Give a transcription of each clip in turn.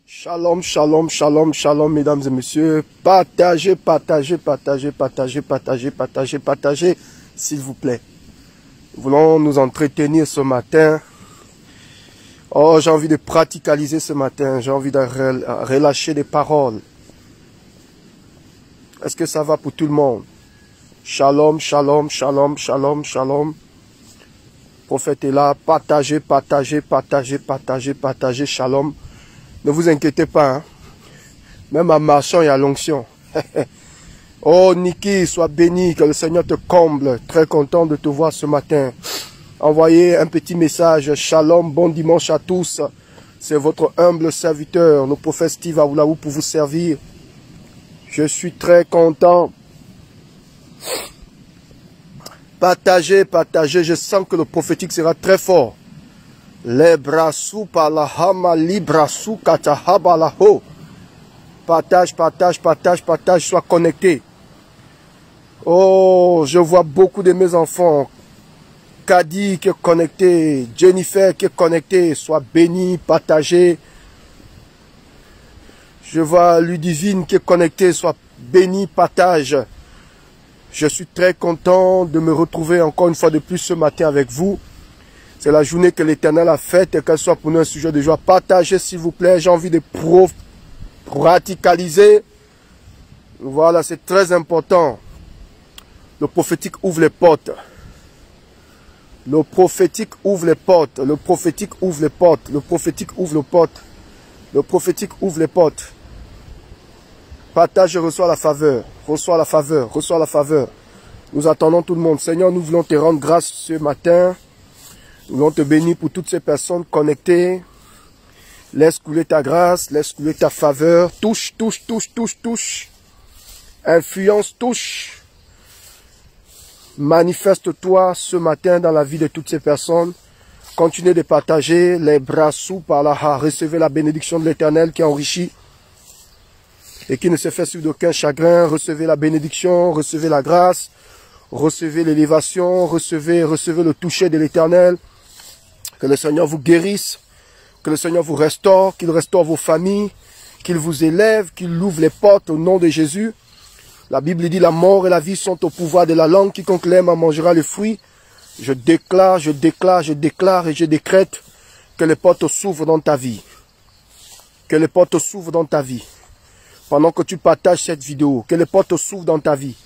Shalom, shalom, shalom, shalom, mesdames et messieurs. Partagez, partagez, partagez, partagez, partagez, partagez, partagez, s'il vous plaît. Nous voulons nous entretenir ce matin. Oh, j'ai envie de praticaliser ce matin. J'ai envie de relâcher des paroles. Est-ce que ça va pour tout le monde? Shalom, shalom, shalom, shalom, shalom. Le prophète est là. Partagez, partagez, partagez, partagez, partagez, shalom. Ne vous inquiétez pas. Hein. Même en marchant, il y a l'onction. Oh, Niki, sois béni, que le Seigneur te comble. Très content de te voir ce matin. Envoyez un petit message. Shalom, bon dimanche à tous. C'est votre humble serviteur, le prophète Steve Aoulaou, pour vous servir. Je suis très content. Partagez, partagez. Je sens que le prophétique sera très fort. Les brassou palahama librassou katahabalaho. Partage, partage, partage, partage, sois connecté. Oh, je vois beaucoup de mes enfants. Kadi qui est connecté, Jennifer qui est connecté, sois béni, partagez. Je vois Ludivine qui est connecté, sois béni, partage. Je suis très content de me retrouver encore une fois de plus ce matin avec vous. C'est la journée que l'Éternel a faite et qu'elle soit pour nous un sujet de joie. Partagez s'il vous plaît, j'ai envie de praticaliser. Voilà, c'est très important. Le prophétique ouvre les portes. Le prophétique ouvre les portes. Le prophétique ouvre les portes. Le prophétique ouvre les portes. Le prophétique ouvre les portes. Partage et reçois la faveur. Reçois la faveur. Reçois la faveur. Nous attendons tout le monde. Seigneur, nous voulons te rendre grâce ce matin. Nous voulons te bénir pour toutes ces personnes connectées. Laisse couler ta grâce, laisse couler ta faveur. Touche, touche, touche, touche, touche. Influence, touche. Manifeste-toi ce matin dans la vie de toutes ces personnes. Continuez de partager les bras sous par là. Recevez la bénédiction de l'Éternel qui enrichit et qui ne se fait suivre d'aucun chagrin. Recevez la bénédiction, recevez la grâce, recevez l'élévation, recevez le toucher de l'Éternel. Que le Seigneur vous guérisse, que le Seigneur vous restaure, qu'il restaure vos familles, qu'il vous élève, qu'il ouvre les portes au nom de Jésus. La Bible dit la mort et la vie sont au pouvoir de la langue. Quiconque l'aime en mangera le fruit. Je déclare, je déclare, je déclare et je décrète que les portes s'ouvrent dans ta vie. Que les portes s'ouvrent dans ta vie. Pendant que tu partages cette vidéo, que les portes s'ouvrent dans ta vie.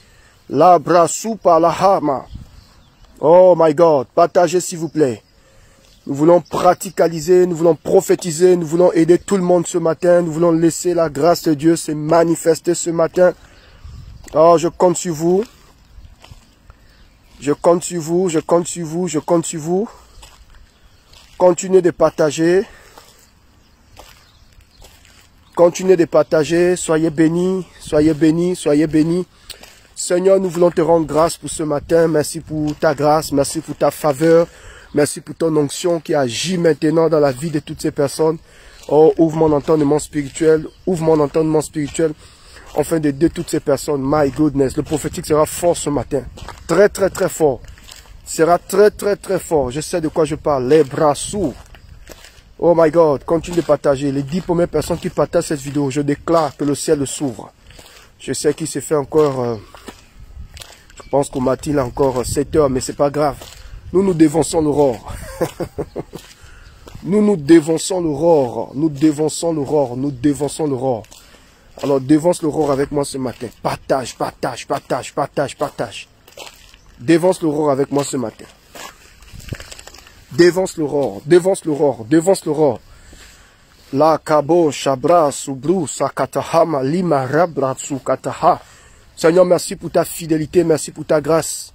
La brassou par la hama. Oh my God, partagez s'il vous plaît. Nous voulons praticaliser, nous voulons prophétiser, nous voulons aider tout le monde ce matin. Nous voulons laisser la grâce de Dieu se manifester ce matin. Oh, je compte sur vous. Je compte sur vous, je compte sur vous, je compte sur vous. Continuez de partager. Continuez de partager. Soyez bénis, soyez bénis, soyez bénis. Seigneur, nous voulons te rendre grâce pour ce matin. Merci pour ta grâce, merci pour ta faveur. Merci pour ton onction qui agit maintenant dans la vie de toutes ces personnes. Oh, ouvre mon entendement spirituel, ouvre mon entendement spirituel, afin d'aider toutes ces personnes. My goodness, le prophétique sera fort ce matin. Très, très, très fort. Sera très, très, très fort. Je sais de quoi je parle. Les bras s'ouvrent. Oh my God, continue de partager. Les 10 premières personnes qui partagent cette vidéo, je déclare que le ciel s'ouvre. Je sais qu'il s'est fait encore, je pense qu'au matin, il a encore 7 heures, mais c'est pas grave. Nous nous dévançons l'aurore. Nous nous dévançons l'aurore. Nous dévançons l'aurore. Nous dévançons l'aurore. Alors dévance l'aurore avec moi ce matin. Partage, partage, partage, partage, partage. Dévance l'aurore avec moi ce matin. Dévance l'aurore, dévance l'aurore, dévance l'aurore. La kabo shabra subru sakatahama lima rabra sukataha. Seigneur, merci pour ta fidélité, merci pour ta grâce.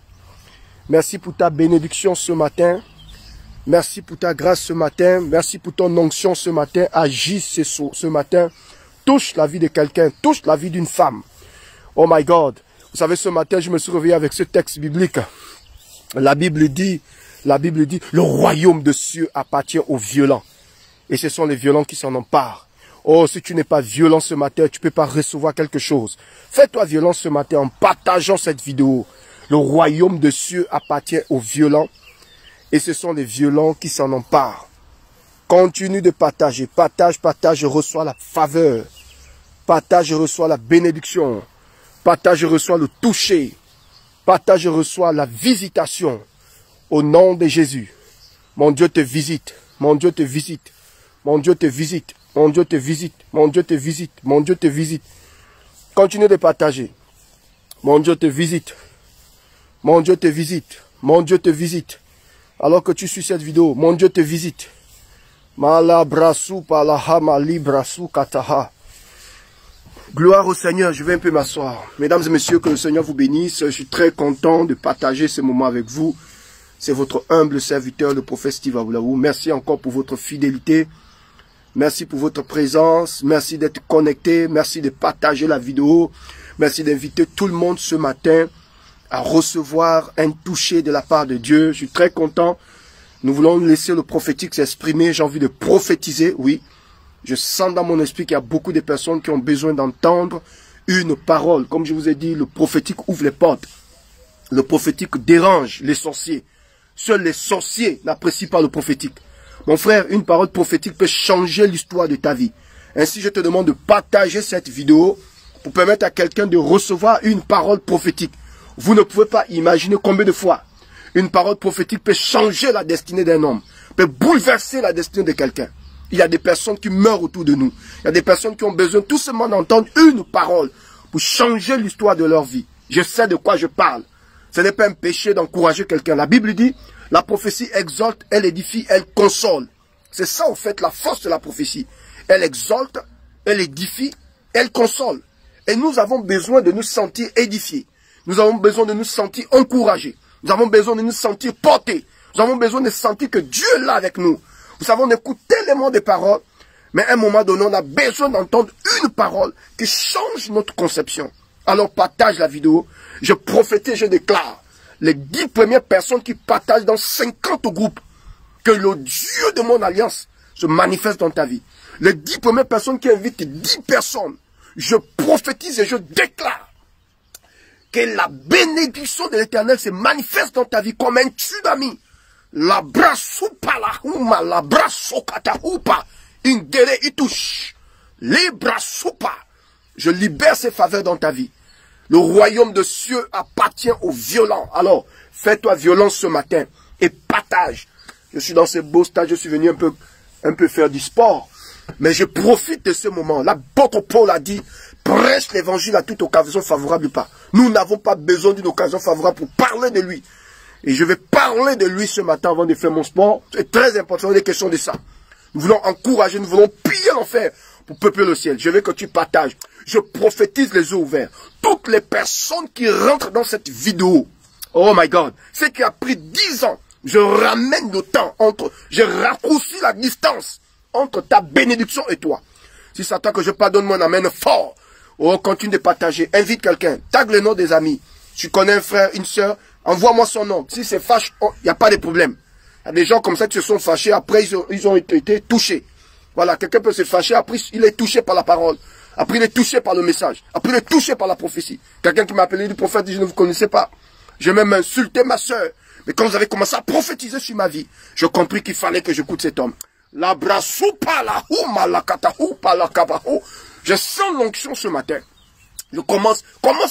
Merci pour ta bénédiction ce matin. Merci pour ta grâce ce matin. Merci pour ton onction ce matin. Agis ce matin. Touche la vie de quelqu'un. Touche la vie d'une femme. Oh my God. Vous savez, ce matin, je me suis réveillé avec ce texte biblique. La Bible dit, le royaume de cieux appartient aux violents. Et ce sont les violents qui s'en emparent. Oh, si tu n'es pas violent ce matin, tu ne peux pas recevoir quelque chose. Fais-toi violent ce matin en partageant cette vidéo. Le royaume de cieux appartient aux violents et ce sont les violents qui s'en emparent. Continue de partager. Partage, partage, je reçois la faveur. Partage, je reçois la bénédiction. Partage, je reçois le toucher. Partage, je reçois la visitation. Au nom de Jésus. Mon Dieu te visite. Mon Dieu te visite. Mon Dieu te visite. Mon Dieu te visite. Mon Dieu te visite. Mon Dieu te visite. Continue de partager. Mon Dieu te visite. Mon Dieu te visite. Mon Dieu te visite. Alors que tu suis cette vidéo, mon Dieu te visite. Malabrasu palahama librasu kataha. Gloire au Seigneur, je vais un peu m'asseoir. Mesdames et messieurs, que le Seigneur vous bénisse. Je suis très content de partager ce moment avec vous. C'est votre humble serviteur, le prophète Steve Abulaou. Merci encore pour votre fidélité. Merci pour votre présence. Merci d'être connecté. Merci de partager la vidéo. Merci d'inviter tout le monde ce matin à recevoir un toucher de la part de Dieu. Je suis très content. Nous voulons laisser le prophétique s'exprimer. J'ai envie de prophétiser, oui. Je sens dans mon esprit qu'il y a beaucoup de personnes qui ont besoin d'entendre une parole. Comme je vous ai dit, le prophétique ouvre les portes. Le prophétique dérange les sorciers. Seuls les sorciers n'apprécient pas le prophétique. Mon frère, une parole prophétique peut changer l'histoire de ta vie. Ainsi, je te demande de partager cette vidéo pour permettre à quelqu'un de recevoir une parole prophétique. Vous ne pouvez pas imaginer combien de fois une parole prophétique peut changer la destinée d'un homme, peut bouleverser la destinée de quelqu'un. Il y a des personnes qui meurent autour de nous. Il y a des personnes qui ont besoin tout simplement d'entendre une parole pour changer l'histoire de leur vie. Je sais de quoi je parle. Ce n'est pas un péché d'encourager quelqu'un. La Bible dit, la prophétie exalte, elle édifie, elle console. C'est ça en fait la force de la prophétie. Elle exalte, elle édifie, elle console. Et nous avons besoin de nous sentir édifiés. Nous avons besoin de nous sentir encouragés. Nous avons besoin de nous sentir portés. Nous avons besoin de sentir que Dieu est là avec nous. Vous savez, on écoute tellement de paroles, mais à un moment donné, on a besoin d'entendre une parole qui change notre conception. Alors partage la vidéo. Je prophétise, je déclare, les 10 premières personnes qui partagent dans 50 groupes, que le Dieu de mon alliance se manifeste dans ta vie. Les 10 premières personnes qui invitent 10 personnes, je prophétise et je déclare que la bénédiction de l'Éternel se manifeste dans ta vie comme un tsunami. La brasupa la huma, la brasokata hupa, indere itouche, les brasupa. Je libère ces faveurs dans ta vie. Le royaume de cieux appartient aux violents. Alors, fais-toi violence ce matin et partage. Je suis dans ce beau stade, je suis venu un peu faire du sport. Mais je profite de ce moment. L'apôtre Paul a dit, prêche l'évangile à toute occasion favorable ou pas. Nous n'avons pas besoin d'une occasion favorable pour parler de lui. Et je vais parler de lui ce matin avant de faire mon sport. C'est très important, des questions de ça. Nous voulons encourager, nous voulons piller l'enfer pour peupler le ciel. Je veux que tu partages. Je prophétise les yeux ouverts. Toutes les personnes qui rentrent dans cette vidéo, oh my God, ce qui a pris 10 ans, je ramène le temps je raccourcis la distance entre ta bénédiction et toi. Si ça attend que je pardonne mon amène fort, oh, continue de partager. Invite quelqu'un, tag le nom des amis. Tu connais un frère, une soeur, envoie-moi son nom. Si c'est fâche, il n'y a pas de problème. Il y a des gens comme ça qui se sont fâchés, après ils ont été touchés. Voilà, quelqu'un peut se fâcher, après il est touché par la parole. Après il est touché par le message. Après il est touché par la prophétie. Quelqu'un qui m'a appelé du prophète dit, je ne vous connaissais pas. J'ai même insulté ma soeur. Mais quand vous avez commencé à prophétiser sur ma vie, j'ai compris qu'il fallait que j'écoute cet homme. La brasupa la huma la katahupa la kabaho. Je sens l'onction ce matin. Je commence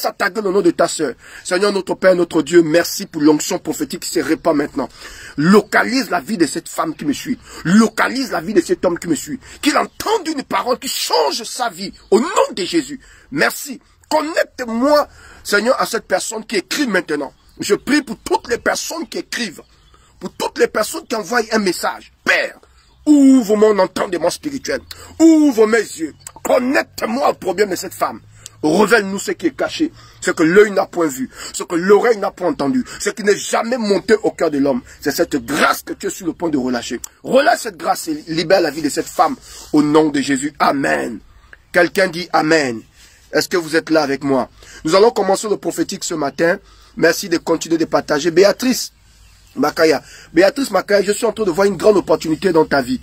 à taguer le nom de ta sœur. Seigneur, notre Père, notre Dieu, merci pour l'onction prophétique qui se répand maintenant. Localise la vie de cette femme qui me suit. Localise la vie de cet homme qui me suit. Qu'il entende une parole qui change sa vie. Au nom de Jésus. Merci. Connecte-moi, Seigneur, à cette personne qui écrit maintenant. Je prie pour toutes les personnes qui écrivent. Pour toutes les personnes qui envoient un message. Père, ouvre mon entendement spirituel. Ouvre mes yeux. Connecte-moi au problème de cette femme. Révèle-nous ce qui est caché, ce que l'œil n'a point vu, ce que l'oreille n'a point entendu, ce qui n'est jamais monté au cœur de l'homme. C'est cette grâce que tu es sur le point de relâcher. Relâche cette grâce et libère la vie de cette femme au nom de Jésus. Amen. Quelqu'un dit Amen. Est-ce que vous êtes là avec moi? Nous allons commencer le prophétique ce matin. Merci de continuer de partager. Béatrice Makaya. Béatrice Makaya, je suis en train de voir une grande opportunité dans ta vie.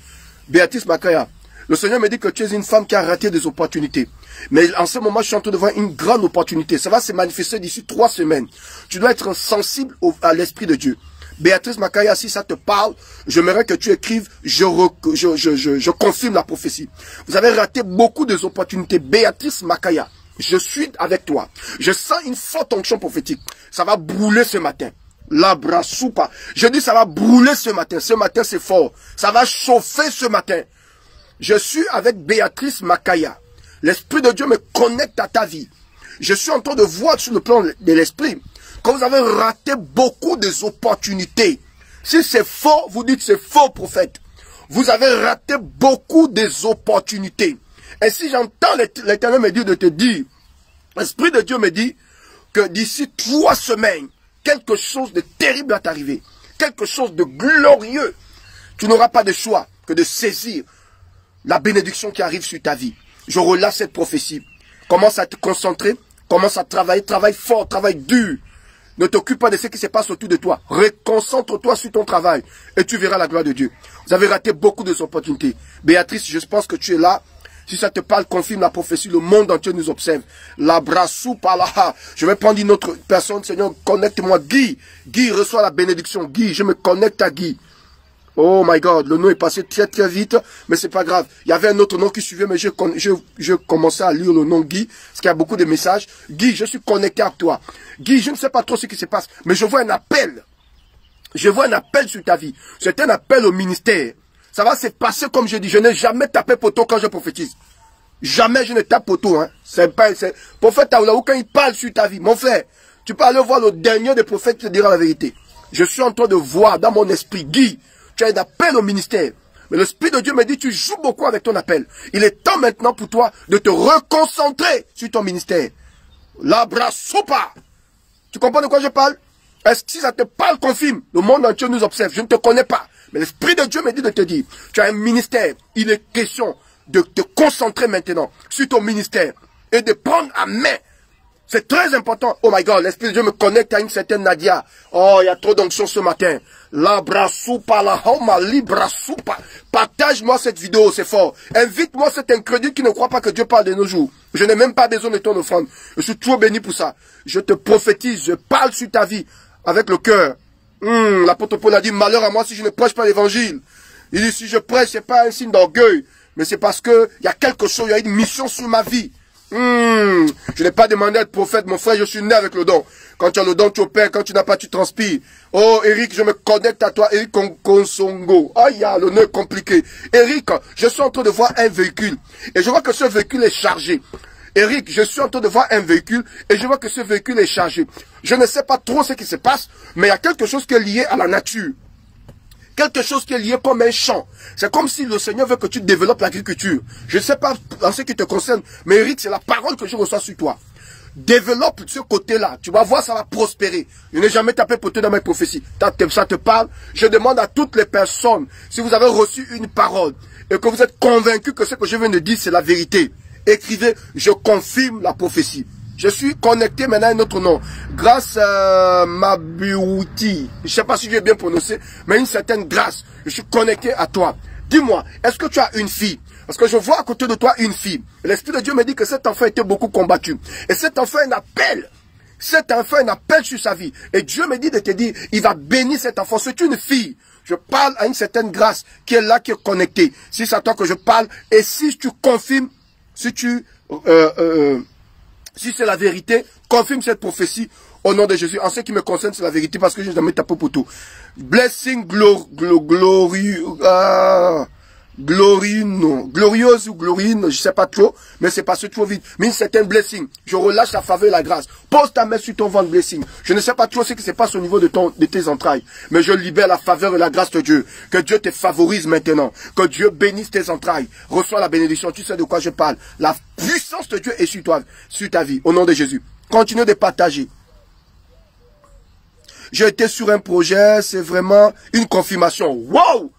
Béatrice Makaya. Le Seigneur me dit que tu es une femme qui a raté des opportunités. Mais en ce moment, je suis en train de voir une grande opportunité. Ça va se manifester d'ici 3 semaines. Tu dois être sensible à l'Esprit de Dieu. Béatrice Makaya, si ça te parle, j'aimerais que tu écrives, je confirme la prophétie. Vous avez raté beaucoup des opportunités. Béatrice Makaya, je suis avec toi. Je sens une forte onction prophétique. Ça va brûler ce matin. La brasoupa. Je dis ça va brûler ce matin. Ce matin c'est fort. Ça va chauffer ce matin. Je suis avec Béatrice Makaya. L'Esprit de Dieu me connecte à ta vie. Je suis en train de voir sur le plan de l'Esprit que vous avez raté beaucoup des opportunités. Si c'est faux, vous dites c'est faux, prophète. Vous avez raté beaucoup des opportunités. Et si j'entends l'Éternel me dire de te dire, l'Esprit de Dieu me dit que d'ici 3 semaines, quelque chose de terrible va t'arriver. Quelque chose de glorieux. Tu n'auras pas de choix que de saisir la bénédiction qui arrive sur ta vie. Je relâche cette prophétie. Commence à te concentrer. Commence à travailler. Travaille fort, travaille dur. Ne t'occupe pas de ce qui se passe autour de toi. Reconcentre-toi sur ton travail et tu verras la gloire de Dieu. Vous avez raté beaucoup de opportunités. Béatrice, je pense que tu es là. Si ça te parle, confirme la prophétie. Le monde entier nous observe. La brassou par là. Je vais prendre une autre personne. Seigneur, connecte-moi. Guy. Guy, reçois la bénédiction. Guy, je me connecte à Guy. Oh my God, le nom est passé très très vite, mais c'est pas grave. Il y avait un autre nom qui suivait, mais je commençais à lire le nom Guy, parce qu'il y a beaucoup de messages. Guy, je suis connecté à toi. Guy, je ne sais pas trop ce qui se passe, mais je vois un appel. Je vois un appel sur ta vie. C'est un appel au ministère. Ça va se passer comme je dis. Je n'ai jamais tapé poteau quand je prophétise. Jamais je ne tape poteau. Hein. Prophète Taoulaou, quand il parle sur ta vie, mon frère, tu peux aller voir le dernier des prophètes qui te dira la vérité. Je suis en train de voir dans mon esprit, Guy, tu as un appel au ministère. Mais l'Esprit de Dieu me dit, tu joues beaucoup avec ton appel. Il est temps maintenant pour toi de te reconcentrer sur ton ministère. La brasoupa. Tu comprends de quoi je parle? Est-ce que si ça te parle, confirme. Le monde entier nous observe. Je ne te connais pas. Mais l'Esprit de Dieu me dit de te dire, tu as un ministère. Il est question de te concentrer maintenant sur ton ministère et de prendre à main. C'est très important. Oh my God, l'Esprit de Dieu me connecte à une certaine Nadia. Oh, il y a trop d'onction ce matin. La brasoupa, la homa, li brasoupa. Partage-moi cette vidéo, c'est fort. Invite-moi cet incrédule qui ne croit pas que Dieu parle de nos jours. Je n'ai même pas besoin de ton offrande. Je suis trop béni pour ça. Je te prophétise, je parle sur ta vie avec le cœur. L'apôtre Paul a dit, malheur à moi si je ne prêche pas l'évangile. Il dit, si je prêche, c'est pas un signe d'orgueil. Mais c'est parce que il y a quelque chose, il y a une mission sur ma vie. Je n'ai pas demandé à être prophète, mon frère, je suis né avec le don. Quand tu as le don, tu opères, quand tu n'as pas, tu transpires. Oh, Eric, je me connecte à toi, Eric Konsongo. Aïe, le nœud est compliqué. Eric, je suis en train de voir un véhicule. Et je vois que ce véhicule est chargé. Eric, je suis en train de voir un véhicule et je vois que ce véhicule est chargé. Je ne sais pas trop ce qui se passe, mais il y a quelque chose qui est lié à la nature. Quelque chose qui est lié comme un champ. C'est comme si le Seigneur veut que tu développes l'agriculture. Je ne sais pas en ce qui te concerne, mais Eric, c'est la parole que je reçois sur toi. Développe ce côté-là. Tu vas voir, ça va prospérer. Je n'ai jamais tapé poteau dans mes prophéties. Ça te parle. Je demande à toutes les personnes, si vous avez reçu une parole et que vous êtes convaincu que ce que je viens de dire, c'est la vérité, écrivez, je confirme la prophétie. Je suis connecté maintenant à un autre nom. Grâce à Mabiouti. Je ne sais pas si je vais bien prononcer, mais une certaine grâce. Je suis connecté à toi. Dis-moi, est-ce que tu as une fille? Parce que je vois à côté de toi une fille. L'Esprit de Dieu me dit que cet enfant était beaucoup combattu. Et cet enfant a un appel. Cet enfant a un appel sur sa vie. Et Dieu me dit de te dire, il va bénir cet enfant. C'est une fille. Je parle à une certaine grâce qui est là, qui est connectée. Si c'est à toi que je parle, et si tu confirmes, si c'est la vérité, confirme cette prophétie au nom de Jésus. En ce qui me concerne, c'est la vérité parce que je n'ai jamais tapé pour tout. Blessing, glorieuse ou glorine, je sais pas trop, mais c'est passé trop vite. Mais une certaine blessing. Je relâche la faveur et la grâce. Pose ta main sur ton ventre, blessing. Je ne sais pas trop ce qui se passe au niveau de tes entrailles, mais je libère la faveur et la grâce de Dieu. Que Dieu te favorise maintenant. Que Dieu bénisse tes entrailles. Reçois la bénédiction. Tu sais de quoi je parle. La puissance de Dieu est sur toi, sur ta vie. Au nom de Jésus. Continue de partager. J'ai été sur un projet, c'est vraiment une confirmation. Wow!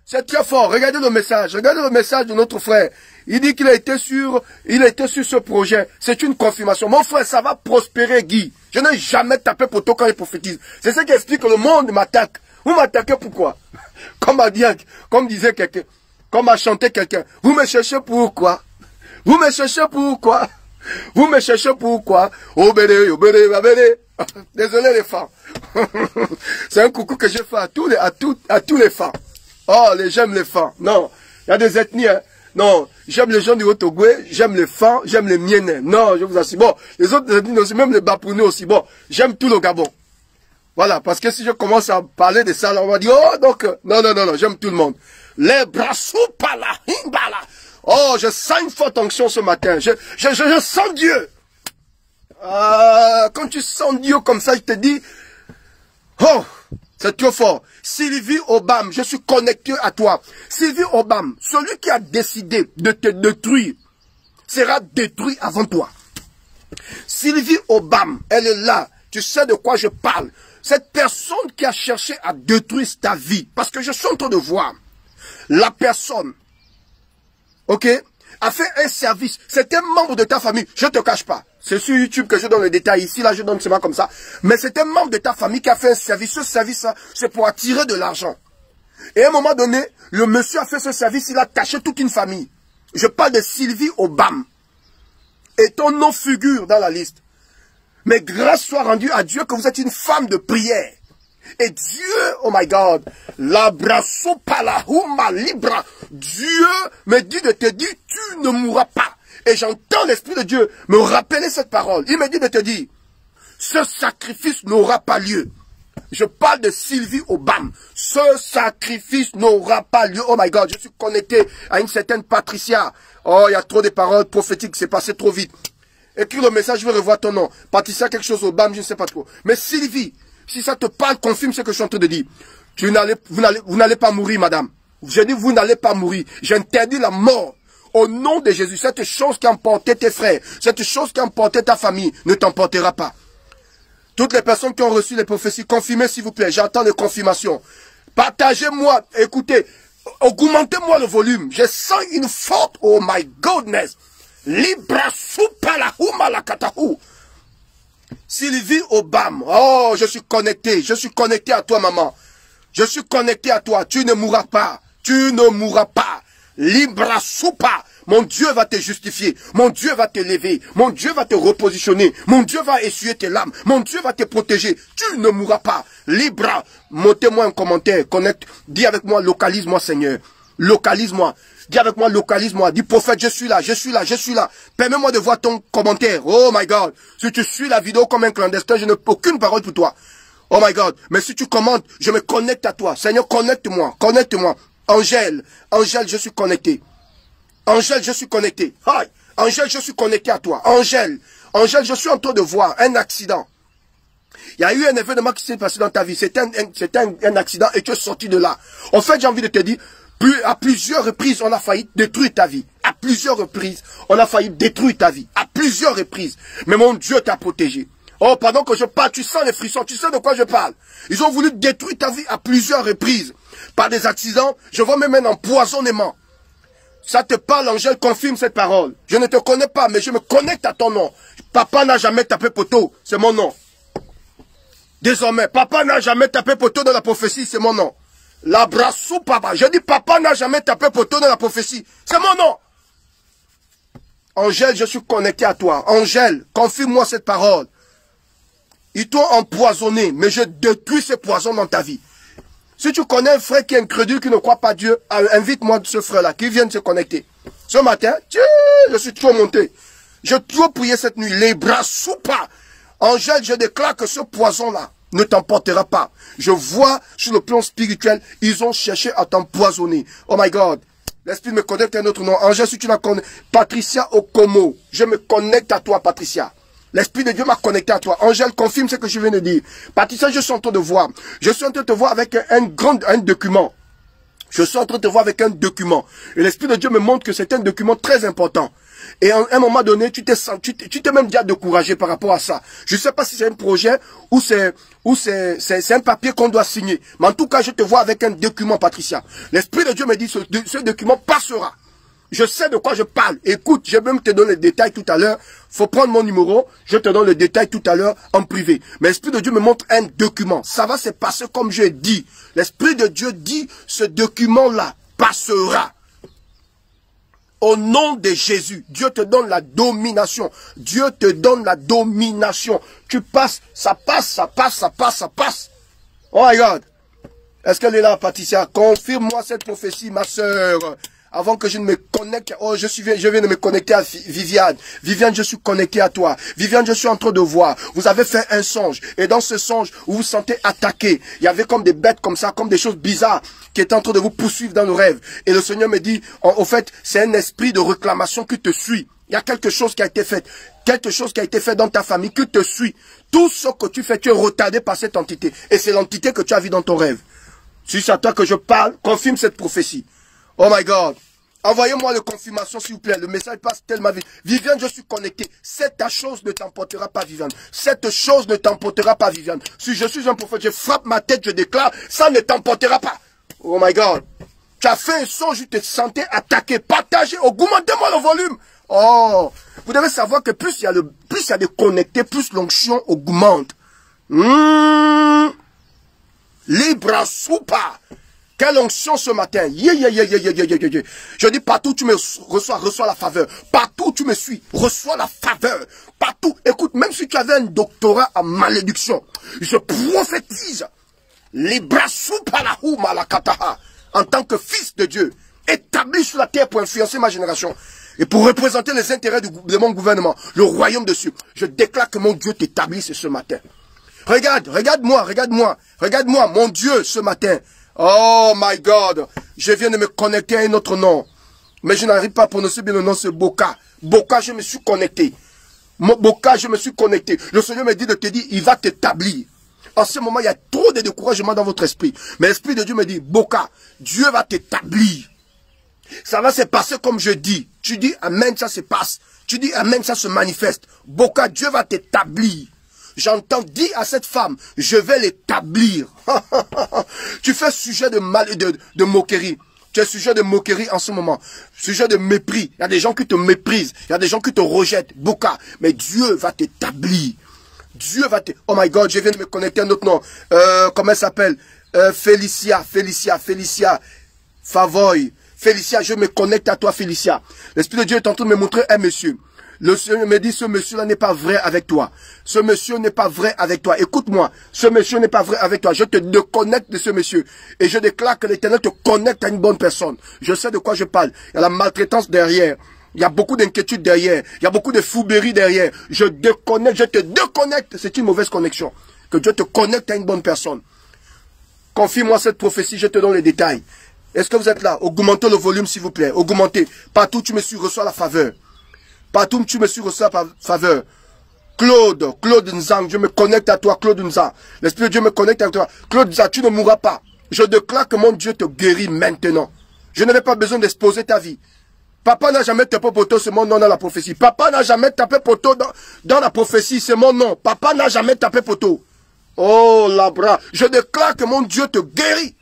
C'est très fort. Regardez le message. Regardez le message de notre frère. Il dit qu'il a été sur ce projet. C'est une confirmation. Mon frère, ça va prospérer, Guy. Je n'ai jamais tapé poteau quand il prophétise. C'est ce qui explique que le monde m'attaque. Vous m'attaquez pourquoi? Comme disait quelqu'un, comme a chanté quelqu'un. Vous me cherchez pourquoi? Vous me cherchez pourquoi? Vous me cherchez pourquoi? Obédé, obédé, obédé. Désolé les femmes. C'est un coucou que je fais à tous les femmes. Oh, j'aime les femmes. Non, il y a des ethnies, hein. Non, j'aime les gens du Haut-Togo, j'aime les femmes, j'aime les miennes. Non, je vous assure. Bon, les autres ethnies aussi, même les Bapounais aussi. Bon, j'aime tout le Gabon. Voilà, parce que si je commence à parler de ça, là, on va dire, oh, donc, non, j'aime tout le monde. Les brassous, pala, himbala. Oh, je sens une forte onction ce matin. Je sens Dieu. Quand tu sens Dieu comme ça, je te dis, oh, c'est trop fort. Sylvie Obam, je suis connecté à toi. Sylvie Obam, celui qui a décidé de te détruire, sera détruit avant toi. Sylvie Obam, elle est là. Tu sais de quoi je parle. Cette personne qui a cherché à détruire ta vie, parce que je suis en train de voir, la personne, ok, a fait un service. C'est un membre de ta famille, je ne te cache pas. C'est sur YouTube que je donne le détail. Ici, là, je donne seulement comme ça. Mais c'est un membre de ta famille qui a fait un service. Ce service-là, c'est pour attirer de l'argent. Et à un moment donné, le monsieur a fait ce service, il a taché toute une famille. Je parle de Sylvie Obam. Et ton nom figure dans la liste. Mais grâce soit rendue à Dieu que vous êtes une femme de prière. Et Dieu, oh my God, l'abrasso palahuma libra. Dieu me dit de te dire, tu ne mourras pas. Et j'entends l'Esprit de Dieu me rappeler cette parole. Il me dit de te dire, ce sacrifice n'aura pas lieu. Je parle de Sylvie Obam. Ce sacrifice n'aura pas lieu. Oh my God, je suis connecté à une certaine Patricia. Oh, il y a trop de paroles prophétiques, c'est passé trop vite. Écris le message, je vais revoir ton nom. Patricia, quelque chose Obam, je ne sais pas trop. Mais Sylvie, si ça te parle, confirme ce que je suis en train de dire. Vous n'allez pas mourir, madame. Je dis, vous n'allez pas mourir. J'interdis la mort. Au nom de Jésus, cette chose qui a emporté tes frères, cette chose qui a emporté ta famille, ne t'emportera pas. Toutes les personnes qui ont reçu les prophéties, confirmez s'il vous plaît, j'attends les confirmations. Partagez-moi, écoutez, augmentez-moi le volume. Je sens une forte, oh my goodness. Libra supala huma katahu. Sylvie Obam, oh, je suis connecté à toi, maman. Je suis connecté à toi, tu ne mourras pas, tu ne mourras pas. Libra soupa, mon Dieu va te justifier, mon Dieu va te lever, mon Dieu va te repositionner, mon Dieu va essuyer tes larmes, mon Dieu va te protéger, tu ne mourras pas. Libra, montez-moi un commentaire, connecte, dis avec moi, localise-moi Seigneur, localise-moi, dis avec moi, localise-moi, dis prophète, je suis là, je suis là, je suis là, permets-moi de voir ton commentaire, oh my God, si tu suis la vidéo comme un clandestin, je n'ai aucune parole pour toi, oh my God, mais si tu commentes, je me connecte à toi, Seigneur, connecte-moi, connecte-moi. Angèle, je suis connecté. Angèle, je suis connecté. Hi. Angèle, je suis connecté à toi. Angèle, je suis en train de voir un accident. Il y a eu un événement qui s'est passé dans ta vie. C'était un accident et tu es sorti de là. En fait, j'ai envie de te dire, à plusieurs reprises, on a failli détruire ta vie. À plusieurs reprises, on a failli détruire ta vie. À plusieurs reprises. Mais mon Dieu t'a protégé. Oh, pendant que je parle, tu sens les frissons, tu sais de quoi je parle. Ils ont voulu détruire ta vie à plusieurs reprises. Par des accidents, je vois même un empoisonnement. Ça te parle, Angèle, confirme cette parole. Je ne te connais pas, mais je me connecte à ton nom. Papa n'a jamais tapé poteau, c'est mon nom. Désormais, papa n'a jamais tapé poteau dans la prophétie, c'est mon nom. L'abrassou papa. Je dis papa n'a jamais tapé poteau dans la prophétie, c'est mon nom. Angèle, je suis connecté à toi. Angèle, confirme-moi cette parole. Ils t'ont empoisonné, mais je détruis ce poison dans ta vie. Si tu connais un frère qui est incrédule, qui ne croit pas Dieu, invite-moi ce frère-là, qui vient de se connecter. Ce matin, je suis trop monté. J'ai trop prié cette nuit. Les bras sous pas. Angèle, je déclare que ce poison-là ne t'emportera pas. Je vois sur le plan spirituel, ils ont cherché à t'empoisonner. Oh my God. L'Esprit me connecte à un autre nom. Angèle, si tu la connais, Patricia Okomo. Je me connecte à toi, Patricia. L'Esprit de Dieu m'a connecté à toi. Angèle, confirme ce que je viens de dire. Patricia, je suis en train de voir. Je suis en train de te voir avec un document. Je suis en train de te voir avec un document. Et l'Esprit de Dieu me montre que c'est un document très important. Et à un moment donné, tu t'es même déjà découragé par rapport à ça. Je ne sais pas si c'est un projet ou c'est un papier qu'on doit signer. Mais en tout cas, je te vois avec un document, Patricia. L'Esprit de Dieu me dit ce document passera. Je sais de quoi je parle. Écoute, je vais même te donner les détails tout à l'heure. Faut prendre mon numéro. Je te donne le détail tout à l'heure en privé. Mais l'Esprit de Dieu me montre un document. Ça va se passer comme je dis. L'Esprit de Dieu dit, ce document-là passera. Au nom de Jésus, Dieu te donne la domination. Dieu te donne la domination. Tu passes, ça passe, ça passe, ça passe, ça passe. Oh my God. Est-ce qu'elle est là, Patricia? Confirme-moi cette prophétie, ma sœur. Avant que je ne me connecte, oh, je viens de me connecter à Viviane. Viviane, je suis connecté à toi. Viviane, je suis en train de voir. Vous avez fait un songe. Et dans ce songe, vous vous sentez attaqué. Il y avait comme des bêtes comme ça, comme des choses bizarres qui étaient en train de vous poursuivre dans le rêve. Et le Seigneur me dit, au fait, c'est un esprit de réclamation qui te suit. Il y a quelque chose qui a été fait. Quelque chose qui a été fait dans ta famille qui te suit. Tout ce que tu fais, tu es retardé par cette entité. Et c'est l'entité que tu as vue dans ton rêve. Si c'est à toi que je parle, confirme cette prophétie. Oh my God. Envoyez-moi la confirmation, s'il vous plaît. Le message passe tellement vite. Viviane, je suis connecté. Cette chose ne t'emportera pas, Viviane. Cette chose ne t'emportera pas, Viviane. Si je suis un prophète, je frappe ma tête, je déclare, ça ne t'emportera pas. Oh my God. Tu as fait un songe, tu te sentais attaqué. Partagez, augmentez-moi le volume. Oh. Vous devez savoir que plus il y a de connectés, plus l'onction augmente. Libra soupa. Quelle onction ce matin. Je dis partout où tu me reçois la faveur. Partout où tu me suis, reçois la faveur. Partout. Écoute, même si tu avais un doctorat en malédiction, je prophétise. Libra soupa la houma la kataha. En tant que fils de Dieu, établi sur la terre pour influencer ma génération. Et pour représenter les intérêts de mon gouvernement, le royaume de Dieu. Je déclare que mon Dieu t'établisse ce matin. Regarde-moi, mon Dieu, ce matin. Oh my God, je viens de me connecter à un autre nom. Mais je n'arrive pas à prononcer bien le nom, c'est Boka. Boka, je me suis connecté. Boka, je me suis connecté. Le Seigneur me dit de te dire, il va t'établir. En ce moment, il y a trop de découragement dans votre esprit. Mais l'Esprit de Dieu me dit, Boka, Dieu va t'établir. Ça va se passer comme je dis. Tu dis Amen, ça se passe. Tu dis Amen, ça se manifeste. Boka, Dieu va t'établir. J'entends dire à cette femme, je vais l'établir. Tu fais sujet de moquerie. Tu es sujet de moquerie en ce moment. Sujet de mépris. Il y a des gens qui te méprisent. Il y a des gens qui te rejettent. Boka. Mais Dieu va t'établir. Dieu va te... Oh my God, je viens de me connecter à un autre nom. Comment elle s'appelle? Félicia. Favoy. Félicia, je me connecte à toi, Félicia. L'Esprit de Dieu est en train de me montrer un monsieur. Le Seigneur me dit, ce monsieur-là n'est pas vrai avec toi. Ce monsieur n'est pas vrai avec toi. Écoute-moi, ce monsieur n'est pas vrai avec toi. Je te déconnecte de ce monsieur. Et je déclare que l'Éternel te connecte à une bonne personne. Je sais de quoi je parle. Il y a la maltraitance derrière. Il y a beaucoup d'inquiétude derrière. Il y a beaucoup de fouberie derrière. Je te déconnecte. C'est une mauvaise connexion. Que Dieu te connecte à une bonne personne. Confie-moi cette prophétie, je te donne les détails. Est-ce que vous êtes là? Augmentez le volume, s'il vous plaît. Augmentez. Partout où tu me suis, reçois la faveur. Partout où tu me suis, reçois la faveur. Claude Nzang, je me connecte à toi, Claude Nzang. L'Esprit de Dieu me connecte à toi. Claude Nzang, tu ne mourras pas. Je déclare que mon Dieu te guérit maintenant. Je n'avais pas besoin d'exposer ta vie. Papa n'a jamais tapé poteau, c'est mon nom dans la prophétie. Papa n'a jamais tapé poteau dans la prophétie, c'est mon nom. Papa n'a jamais tapé poteau. Oh, labra. Je déclare que mon Dieu te guérit.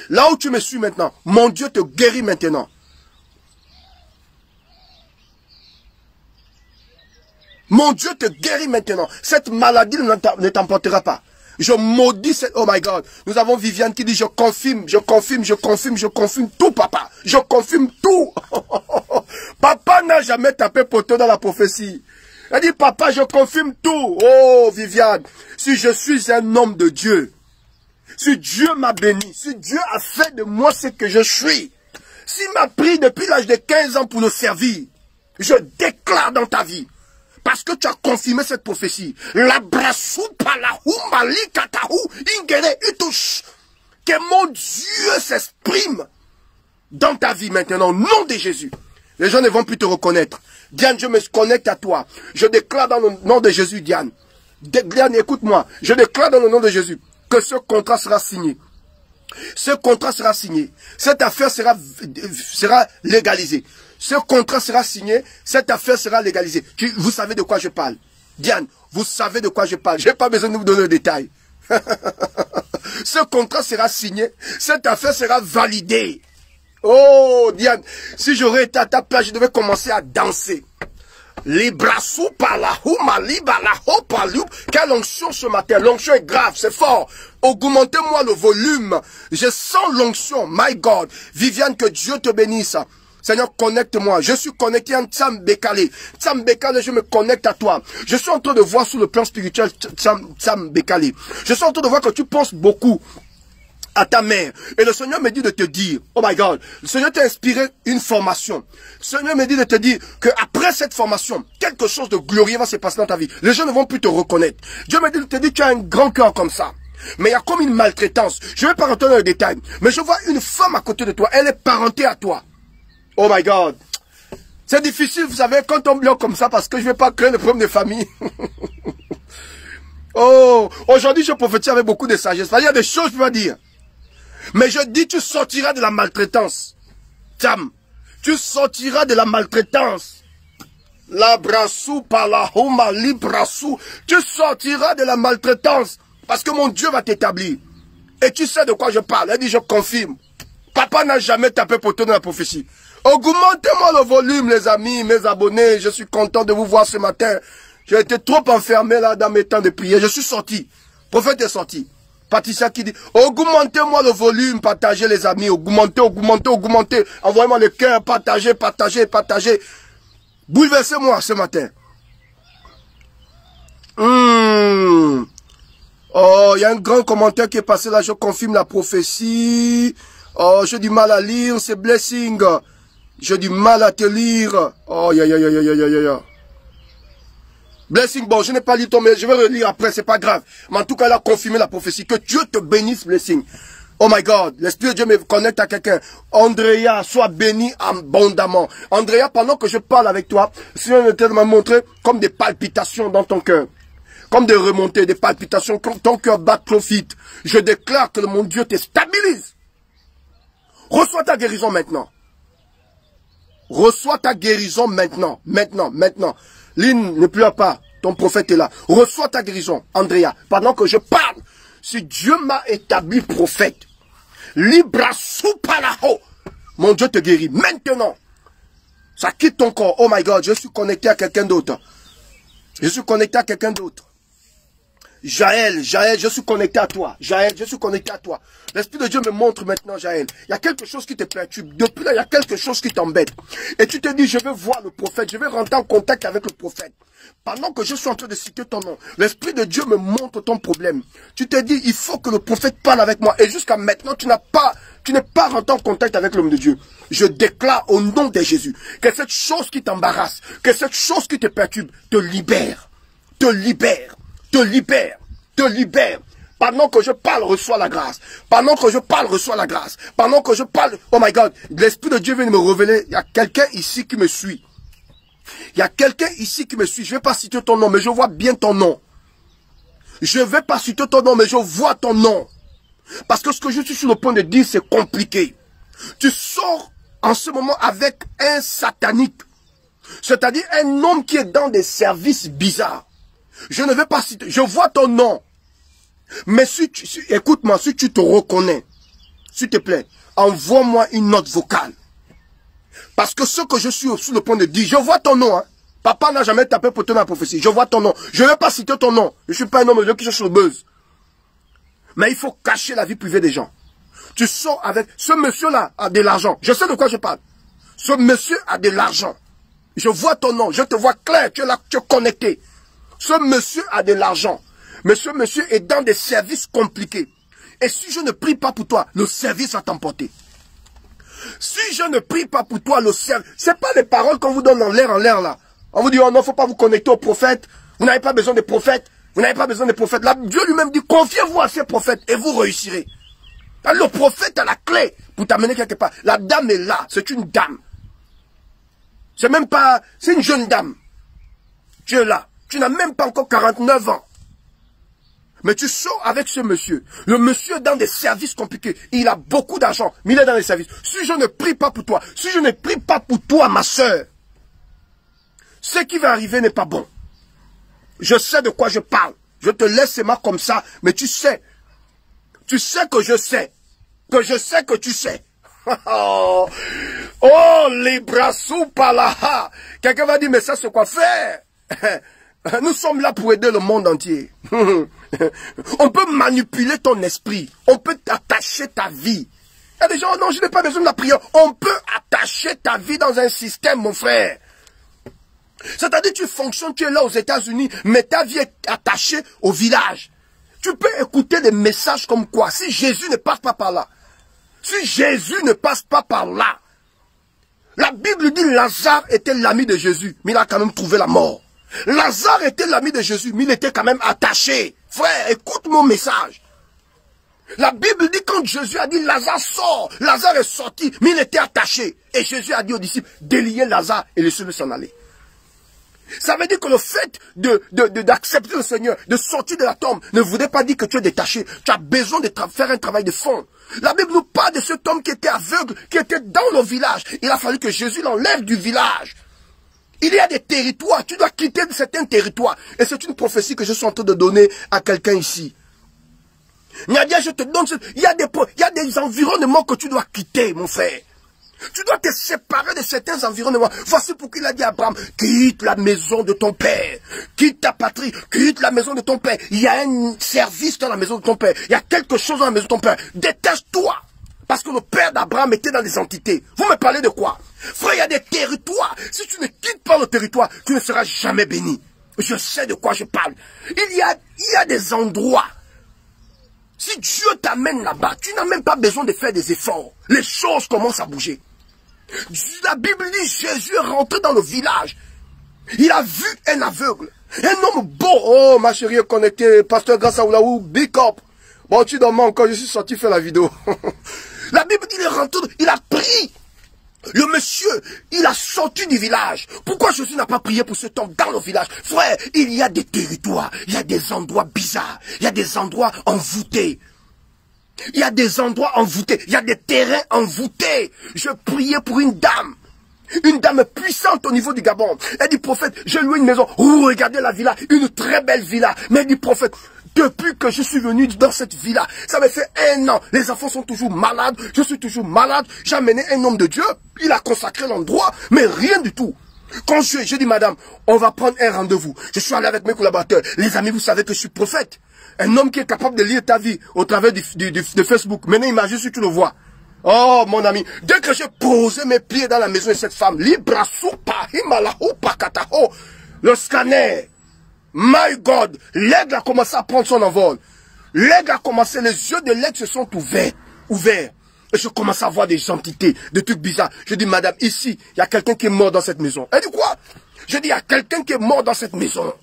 Là où tu me suis maintenant, mon Dieu te guérit maintenant. Mon Dieu te guérit maintenant. Cette maladie ne t'emportera pas. Je maudis cette... Oh my God. Nous avons Viviane qui dit, je confirme tout, papa. Je confirme tout. Papa n'a jamais tapé poteau dans la prophétie. Elle dit, papa, je confirme tout. Oh, Viviane, si je suis un homme de Dieu, si Dieu m'a béni, si Dieu a fait de moi ce que je suis, s'il m'a pris depuis l'âge de 15 ans pour le servir, je déclare dans ta vie, parce que tu as confirmé cette prophétie, la brassou palahu mali katahu ingere utush, que mon Dieu s'exprime dans ta vie maintenant, au nom de Jésus. Les gens ne vont plus te reconnaître. Diane, je me connecte à toi. Je déclare dans le nom de Jésus, Diane. Diane, écoute-moi. Je déclare dans le nom de Jésus que ce contrat sera signé. Ce contrat sera signé. Cette affaire sera légalisée. Ce contrat sera signé. Cette affaire sera légalisée. Vous savez de quoi je parle. Diane, vous savez de quoi je parle. Je n'ai pas besoin de vous donner le détail. Ce contrat sera signé. Cette affaire sera validée. Oh, Diane, si j'aurais été à ta place, je devais commencer à danser. Librasou palahu malibalaho palu. Quelle onction ce matin. L'onction est grave, c'est fort. Augmentez-moi le volume. Je sens l'onction. My God. Viviane, que Dieu te bénisse. Seigneur, connecte-moi. Je suis connecté en Tsambekale. Tsambekale, je me connecte à toi. Je suis en train de voir sur le plan spirituel Tsambekale. Je suis en train de voir que tu penses beaucoup à ta mère. Et le Seigneur me dit de te dire, oh my God, le Seigneur t'a inspiré une formation. Le Seigneur me dit de te dire que après cette formation, quelque chose de glorieux va se passer dans ta vie. Les gens ne vont plus te reconnaître. Dieu me dit de te dire, tu as un grand cœur comme ça. Mais il y a comme une maltraitance. Je ne vais pas rentrer dans les détails. Mais je vois une femme à côté de toi. Elle est parentée à toi. Oh my God. C'est difficile, vous savez, quand on bloque comme ça, parce que je ne vais pas créer le problème de famille. Oh, aujourd'hui je prophétise avec beaucoup de sagesse. Il y a des choses que je peux pas dire. Mais je dis, tu sortiras de la maltraitance. Tam, tu sortiras de la maltraitance. La brassou par la homa librassou. Tu sortiras de la maltraitance. Parce que mon Dieu va t'établir. Et tu sais de quoi je parle. Elle dit, je confirme. Papa n'a jamais tapé pour toi dans la prophétie. Augmentez-moi le volume, les amis, mes abonnés. Je suis content de vous voir ce matin. J'ai été trop enfermé là dans mes temps de prière. Je suis sorti. Le prophète est sorti. Patricia qui dit, augmentez-moi le volume, partagez les amis, augmentez, augmentez, augmentez. Envoyez-moi le cœur, partagez, partagez, partagez. Bouleversez-moi ce matin. Oh, il y a un grand commentaire qui est passé là, je confirme la prophétie. Oh, j'ai du mal à lire, c'est blessing. J'ai du mal à te lire. Oh, ya. Blessing, bon, je n'ai pas lu ton mail, je vais relire après, c'est pas grave. Mais en tout cas, elle a confirmé la prophétie. Que Dieu te bénisse, Blessing. Oh my God, l'Esprit de Dieu me connecte à quelqu'un. Andrea, sois béni abondamment. Andrea, pendant que je parle avec toi, le Seigneur m'a montré comme des palpitations dans ton cœur. Comme des remontées, des palpitations, comme ton cœur bat trop vite. Je déclare que mon Dieu te stabilise. Reçois ta guérison maintenant. Reçois ta guérison maintenant. Maintenant. Lynn, ne pleure pas. Ton prophète est là. Reçois ta guérison, Andrea. Pendant que je parle, si Dieu m'a établi prophète, Libra Supalaho, mon Dieu te guérit. Maintenant, ça quitte ton corps. Oh my God, je suis connecté à quelqu'un d'autre. Je suis connecté à quelqu'un d'autre. Jaël, je suis connecté à toi. Jaël, je suis connecté à toi. L'Esprit de Dieu me montre maintenant, Jaël. Il y a quelque chose qui te perturbe. Depuis là, il y a quelque chose qui t'embête. Et tu te dis, je vais voir le prophète. Je vais rentrer en contact avec le prophète. Pendant que je suis en train de citer ton nom, l'Esprit de Dieu me montre ton problème. Tu te dis, il faut que le prophète parle avec moi. Et jusqu'à maintenant, tu n'es pas rentré en contact avec l'homme de Dieu. Je déclare au nom de Jésus que cette chose qui t'embarrasse, que cette chose qui te perturbe, te libère. Te libère. Te libère, te libère. Pendant que je parle, reçois la grâce. Pendant que je parle, reçois la grâce. Pendant que je parle, oh my God, l'Esprit de Dieu vient de me révéler. Il y a quelqu'un ici qui me suit. Il y a quelqu'un ici qui me suit. Je ne vais pas citer ton nom, mais je vois bien ton nom. Je ne vais pas citer ton nom, mais je vois ton nom. Parce que ce que je suis sur le point de dire, c'est compliqué. Tu sors en ce moment avec un satanique. C'est-à-dire un homme qui est dans des services bizarres. Je ne vais pas citer, je vois ton nom. Mais écoute-moi, si tu te reconnais, s'il te plaît, envoie-moi une note vocale. Parce que ce que je suis sous le point de dire, je vois ton nom. Hein. Papa n'a jamais tapé pour te dans la prophétie. Je vois ton nom. Je ne vais pas citer ton nom. Je ne suis pas un homme de Dieu qui cherche le buzz. Mais il faut cacher la vie privée des gens. Tu sors avec... Ce monsieur-là a de l'argent. Je sais de quoi je parle. Ce monsieur a de l'argent. Je vois ton nom. Je te vois clair. Tu es là, tu es connecté. Ce monsieur a de l'argent. Mais ce monsieur est dans des services compliqués. Et si je ne prie pas pour toi, le service va t'emporter. Si je ne prie pas pour toi, le service... Ce n'est pas les paroles qu'on vous donne en l'air là. On vous dit, oh non, il ne faut pas vous connecter aux prophètes. Vous n'avez pas besoin des prophètes. Vous n'avez pas besoin des prophètes. Là, Dieu lui-même dit, confiez-vous à ces prophètes et vous réussirez. Le prophète a la clé pour t'amener quelque part. La dame est là. C'est une dame. C'est même pas... C'est une jeune dame. Tu es là. Tu n'as même pas encore 49 ans. Mais tu sors avec ce monsieur. Le monsieur est dans des services compliqués. Il a beaucoup d'argent, mais il est dans les services. Si je ne prie pas pour toi, si je ne prie pas pour toi, ma soeur, ce qui va arriver n'est pas bon. Je sais de quoi je parle. Je te laisse ces mains comme ça, mais tu sais. Tu sais que je sais. Que je sais que tu sais. Oh, les bras sous par là. Quelqu'un va dire, mais ça c'est quoi faire? Nous sommes là pour aider le monde entier. On peut manipuler ton esprit. On peut t'attacher ta vie. Il y a des gens, oh non, je n'ai pas besoin de la prière. On peut attacher ta vie dans un système, mon frère. C'est-à-dire, tu fonctionnes, tu es là aux États-Unis, mais ta vie est attachée au village. Tu peux écouter des messages comme quoi, si Jésus ne passe pas par là, si Jésus ne passe pas par là, la Bible dit Lazare était l'ami de Jésus, mais il a quand même trouvé la mort. Lazare était l'ami de Jésus, mais il était quand même attaché. Frère, écoute mon message. La Bible dit quand Jésus a dit Lazare sort, Lazare est sorti, mais il était attaché. Et Jésus a dit aux disciples, déliez Lazare et laissez-le s'en aller. Ça veut dire que le fait d'accepter le Seigneur, de sortir de la tombe, ne voudrait pas dire que tu es détaché. Tu as besoin de faire un travail de fond. La Bible nous parle de cet homme qui était aveugle, qui était dans le village. Il a fallu que Jésus l'enlève du village. Il y a des territoires, tu dois quitter certains territoires. Et c'est une prophétie que je suis en train de donner à quelqu'un ici. Nadia, je te donne, il y a des environnements que tu dois quitter, mon frère. Tu dois te séparer de certains environnements. Voici pourquoi il a dit à Abraham, quitte la maison de ton père, quitte ta patrie, quitte la maison de ton père. Il y a un service dans la maison de ton père. Il y a quelque chose dans la maison de ton père. Détache-toi. Parce que le père d'Abraham était dans des entités. Vous me parlez de quoi? Frère, il y a des territoires. Si tu ne quittes pas le territoire, tu ne seras jamais béni. Je sais de quoi je parle. Il y a des endroits. Si Dieu t'amène là-bas, tu n'as même pas besoin de faire des efforts. Les choses commencent à bouger. La Bible dit Jésus est rentré dans le village. Il a vu un aveugle. Un homme beau. Oh, ma chérie est connectée. Pasteur Grassaoulaou, big up. Bon, tu dormais encore, je suis sorti faire la vidéo. La Bible dit il est rentré, il a pris. Le monsieur, il a sorti du village. Pourquoi Jésus n'a pas prié pour cet homme dans le village? Frère, il y a des territoires, il y a des endroits bizarres, il y a des endroits envoûtés. Il y a des endroits envoûtés, il y a des terrains envoûtés. Je priais pour une dame puissante au niveau du Gabon. Elle dit, prophète, j'ai loué une maison. Oh, regardez la villa, une très belle villa. Mais elle dit, prophète, depuis que je suis venu dans cette villa, ça me fait 1 an. Les enfants sont toujours malades, je suis toujours malade. J'ai amené un homme de Dieu, il a consacré l'endroit, mais rien du tout. Quand j'ai dit, madame, on va prendre un rendez-vous. Je suis allé avec mes collaborateurs. Les amis, vous savez que je suis prophète. Un homme qui est capable de lire ta vie au travers de Facebook. Maintenant, imagine si tu le vois. Oh, mon ami, dès que j'ai posé mes pieds dans la maison de cette femme, le scanner, my God, l'aigle a commencé à prendre son envol. L'aigle a commencé, les yeux de l'aigle se sont ouverts. Et je commence à voir des entités, des trucs bizarres. Je dis, madame, ici, il y a quelqu'un qui est mort dans cette maison. Elle dit quoi? Je dis, il y a quelqu'un qui est mort dans cette maison.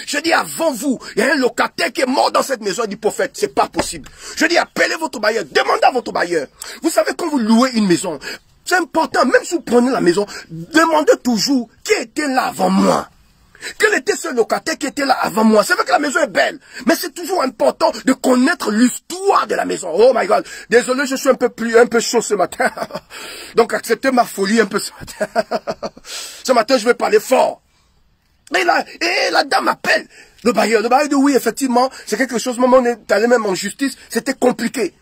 Je dis, avant vous, il y a un locataire qui est mort dans cette maison. Elle dit, prophète, c'est pas possible. Je dis, appelez votre bailleur, demandez à votre bailleur. Vous savez, quand vous louez une maison, c'est important, même si vous prenez la maison, demandez toujours qui était là avant moi. Quel était ce locataire qui était là avant moi? C'est vrai que la maison est belle, mais c'est toujours important de connaître l'histoire de la maison. Oh my God, désolé, je suis un peu chaud ce matin. Donc acceptez ma folie un peu ce matin. Ce matin, je vais parler fort. Et la dame appelle le bailleur. Le bailleur dit oui, effectivement, c'est quelque chose, moment on est allé même en justice, c'était compliqué.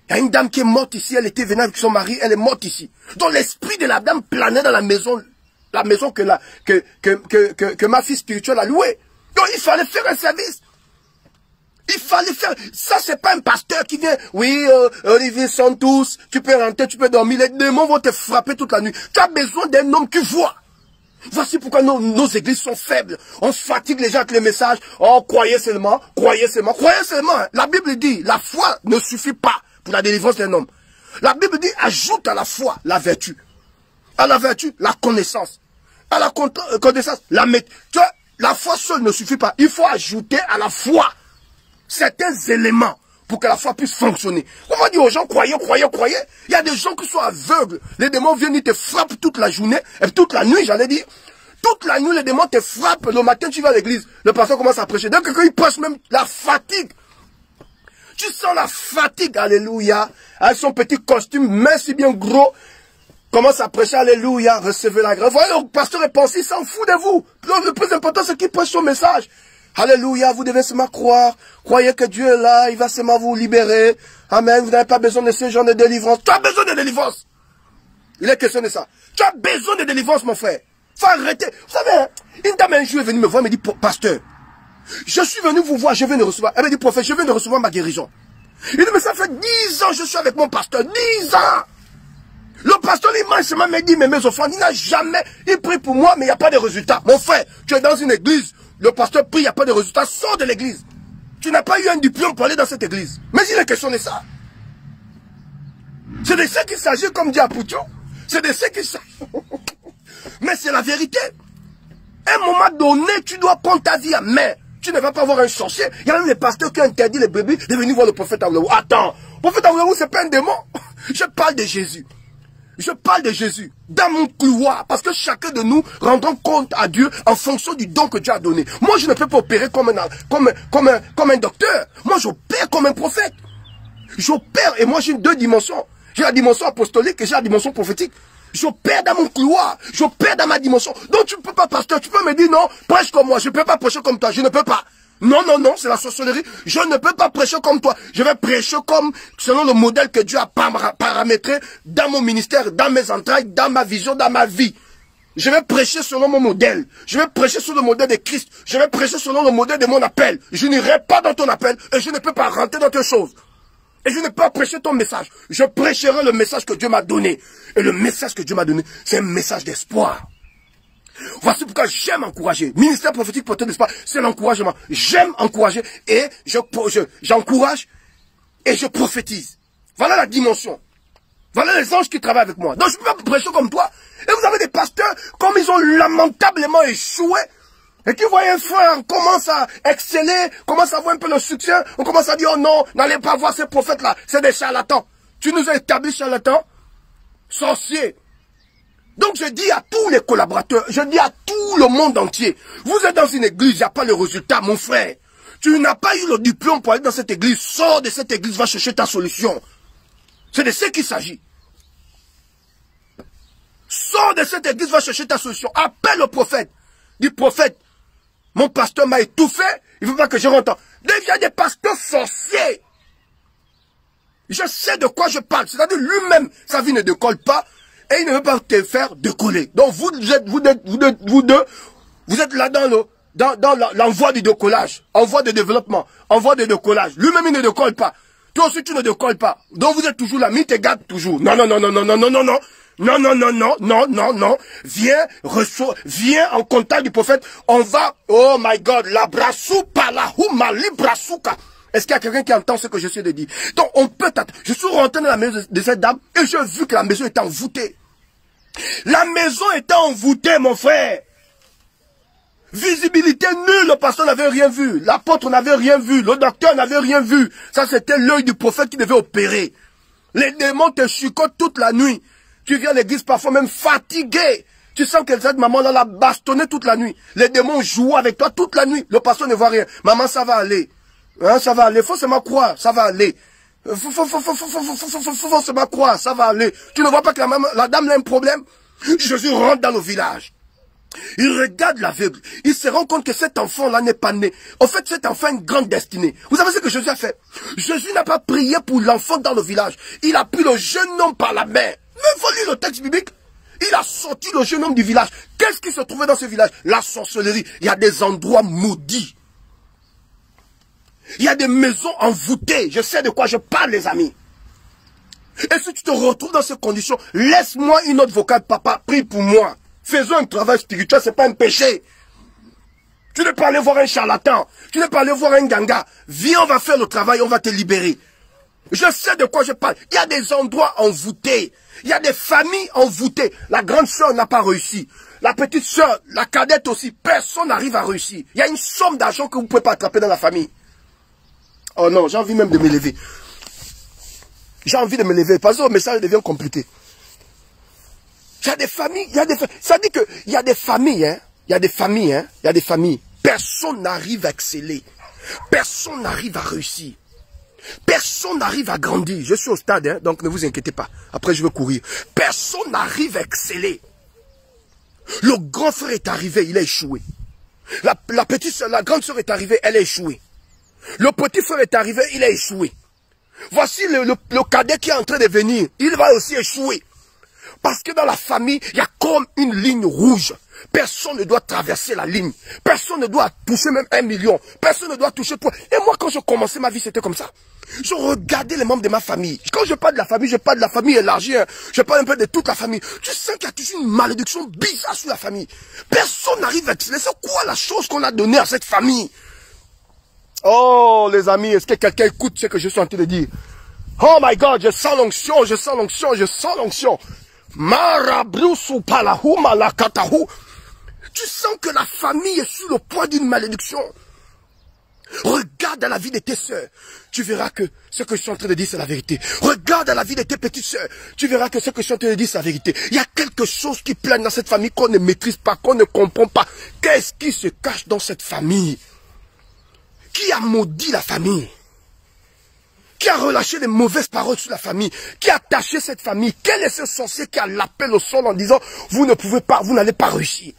Il y a une dame qui est morte ici, elle était venue avec son mari, elle est morte ici. Donc l'esprit de la dame planait dans la maison que ma fille spirituelle a louée. Donc il fallait faire un service. Il fallait faire. Ça, c'est pas un pasteur qui vient. Oui, Olivier Santos, tu peux rentrer, tu peux dormir. Les démons vont te frapper toute la nuit. Tu as besoin d'un homme qui voit. Voici pourquoi nos églises sont faibles. On fatigue les gens avec les messages. Oh, croyez seulement, croyez seulement, croyez seulement. La Bible dit, la foi ne suffit pas pour la délivrance d'un homme. La Bible dit, ajoute à la foi la vertu. À la vertu, la connaissance. À la connaissance, la méthode. Tu vois, la foi seule ne suffit pas. Il faut ajouter à la foi certains éléments pour que la foi puisse fonctionner. On va dire aux gens, croyez, croyez, croyez. Il y a des gens qui sont aveugles. Les démons viennent, ils te frappent toute la journée, et toute la nuit, j'allais dire. Toute la nuit, les démons te frappent. Le matin, tu vas à l'église. Le pasteur commence à prêcher. Dès que quelqu'un passe même la fatigue. Tu sens la fatigue, alléluia. Avec son petit costume, mince si bien gros. Commence à prêcher, alléluia, recevez la grâce. Voyez, le pasteur est pensé, il s'en fout de vous. Le plus important, c'est qu'il prêche son message. Alléluia, vous devez seulement croire. Croyez que Dieu est là, il va seulement vous libérer. Amen, vous n'avez pas besoin de ce genre de délivrance. Tu as besoin de délivrance. Il est question de ça. Tu as besoin de délivrance, mon frère. Faut arrêter. Vous savez, une dame un jour est venue me voir, elle me dit, pasteur, je suis venu vous voir, je viens de recevoir. Elle me dit, prophète, je viens de recevoir ma guérison. Il dit, mais ça fait 10 ans que je suis avec mon pasteur. 10 ans. Le pasteur, il m'a seulement dit, mais mes offrandes, il n'a jamais, il prie pour moi, mais il n'y a pas de résultat. Mon frère, tu es dans une église, le pasteur prie, il n'y a pas de résultat, sors de l'église. Tu n'as pas eu un diplôme pour aller dans cette église. Mais il est question de ça. C'est de ça qu'il s'agit, comme dit Apoucho. C'est de ça qu'il s'agit. Mais c'est la vérité. À un moment donné, tu dois prendre ta vie à main. Tu ne vas pas voir un sorcier. Il y a même les pasteurs qui ont interdit les bébés de venir voir le prophète Awelawou. Attends, le prophète Awelawou, c'est pas un démon. Je parle de Jésus. Je parle de Jésus dans mon couloir, parce que chacun de nous rendons compte à Dieu en fonction du don que Dieu a donné. Moi, je ne peux pas opérer comme un docteur. Moi, j'opère comme un prophète. J'opère, et moi, j'ai deux dimensions. J'ai la dimension apostolique et j'ai la dimension prophétique. J'opère dans mon couloir, j'opère dans ma dimension. Donc, tu ne peux pas, pasteur, tu peux me dire non, prêche comme moi, je ne peux pas prêcher comme toi, je ne peux pas. Non, non, non, c'est la sorcellerie. Je ne peux pas prêcher comme toi. Je vais prêcher comme selon le modèle que Dieu a paramétré dans mon ministère, dans mes entrailles, dans ma vision, dans ma vie. Je vais prêcher selon mon modèle. Je vais prêcher sur le modèle de Christ. Je vais prêcher selon le modèle de mon appel. Je n'irai pas dans ton appel et je ne peux pas rentrer dans tes choses. Et je ne peux pas prêcher ton message. Je prêcherai le message que Dieu m'a donné. Et le message que Dieu m'a donné, c'est un message d'espoir. Voici pourquoi j'aime encourager. Ministère prophétique porteur d'espoir, c'est l'encouragement. J'aime encourager et j'encourage et je prophétise. Voilà la dimension. Voilà les anges qui travaillent avec moi. Donc je ne peux pas prêcher comme toi. Et vous avez des pasteurs, comme ils ont lamentablement échoué, et qui voient un frère commence à exceller, commence à avoir un peu le succès, on commence à dire, oh non, n'allez pas voir ces prophètes-là, c'est des charlatans. Tu nous as établis charlatans, sorciers. Donc je dis à tous les collaborateurs, je dis à tout le monde entier, vous êtes dans une église, il n'y a pas le résultat, mon frère. Tu n'as pas eu le diplôme pour aller dans cette église, sors de cette église, va chercher ta solution. C'est de ce qu'il s'agit. Sors de cette église, va chercher ta solution. Appelle le prophète. Dis, prophète, mon pasteur m'a étouffé, il ne veut pas que je rentre. Deviens des pasteurs sorciers. Je sais de quoi je parle. C'est-à-dire lui-même, sa vie ne décolle pas et il ne veut pas te faire décoller. Donc vous deux, vous êtes là dans l'envoi du décollage, envoi de développement, envoi de décollage. Lui-même, il ne décolle pas. Toi aussi, tu ne décolles pas. Donc vous êtes toujours là, mais il te garde toujours. Non, non, non, non, non, non, non, non, non. Non, non, non, non, non, non, non. Viens en contact du prophète. On va, oh my God, la brasoupa, la huma, li brasouka. Est-ce qu'il y a quelqu'un qui entend ce que je suis de dire? Donc, on peut je suis rentré dans la maison de cette dame et j'ai vu que la maison était envoûtée. La maison était envoûtée, mon frère. Visibilité nulle, le pasteur n'avait rien vu. L'apôtre n'avait rien vu. Le docteur n'avait rien vu. Ça, c'était l'œil du prophète qui devait opérer. Les démons te chicotent toute la nuit. Tu viens à l'église parfois même fatigué. Tu sens que cette maman-là l'a bastonné toute la nuit. Les démons jouent avec toi toute la nuit. Le pasteur ne voit rien. Maman, ça va aller. Hein, ça va aller. Faut seulement croire. Ça va aller. Faut seulement croire. Ça va aller. Tu ne vois pas que la dame a un problème? Jésus rentre dans le village. Il regarde l'aveugle. Il se rend compte que cet enfant-là n'est pas né. En fait, cet enfant a une grande destinée. Vous savez ce que Jésus a fait? Jésus n'a pas prié pour l'enfant dans le village. Il a pris le jeune homme par la main. Mais faut lire le texte biblique. Il a sorti le jeune homme du village. Qu'est-ce qui se trouvait dans ce village? La sorcellerie. Il y a des endroits maudits. Il y a des maisons envoûtées. Je sais de quoi je parle, les amis. Et si tu te retrouves dans ces conditions, laisse-moi une autre vocale, papa, prie pour moi. Faisons un travail spirituel, c'est pas un péché. Tu n'es pas allé voir un charlatan. Tu n'es pas allé voir un ganga. Viens, on va faire le travail, on va te libérer. Je sais de quoi je parle. Il y a des endroits envoûtés. Il y a des familles envoûtées. La grande sœur n'a pas réussi. La petite sœur, la cadette aussi. Personne n'arrive à réussir. Il y a une somme d'argent que vous ne pouvez pas attraper dans la famille. Oh non, j'ai envie même de me lever. J'ai envie de me lever parce que le message devient compliqué. Il y a des familles, ça dit que il y a des familles, hein. Il y a des familles, hein. Il y a des familles. Personne n'arrive à exceller. Personne n'arrive à réussir. Personne n'arrive à grandir. Je suis au stade, hein, donc ne vous inquiétez pas. Après, je vais courir. Personne n'arrive à exceller. Le grand frère est arrivé, il a échoué. La petite soeur, la grande soeur est arrivée, elle a échoué. Le petit frère est arrivé, il a échoué. Voici le cadet qui est en train de venir. Il va aussi échouer. Parce que dans la famille, il y a comme une ligne rouge. Personne ne doit traverser la ligne. Personne ne doit toucher même 1 million. Personne ne doit toucher toi. Et moi, quand je commençais ma vie, c'était comme ça. Je regardais les membres de ma famille. Quand je parle de la famille, je parle de la famille élargie. Hein. Je parle un peu de toute la famille. Tu sens qu'il y a toujours une malédiction bizarre sur la famille. Personne n'arrive à expliquer. C'est quoi la chose qu'on a donnée à cette famille? Oh, les amis, est-ce que quelqu'un écoute ce que je suis en train de dire? Oh my God, je sens l'onction, je sens l'onction, je sens l'onction. Marabrusu palahu malakatahu. Tu sens que la famille est sur le point d'une malédiction. Regarde à la vie de tes sœurs. Tu verras que ce que je suis en train de dire, c'est la vérité. Regarde à la vie de tes petites sœurs. Tu verras que ce que je suis en train de dire, c'est la vérité. Il y a quelque chose qui plane dans cette famille qu'on ne maîtrise pas, qu'on ne comprend pas. Qu'est-ce qui se cache dans cette famille? Qui a maudit la famille? Qui a relâché les mauvaises paroles sur la famille? Qui a taché cette famille? Quel est ce sorcier qui a l'appel au sol en disant vous ne pouvez pas, vous n'allez pas réussir?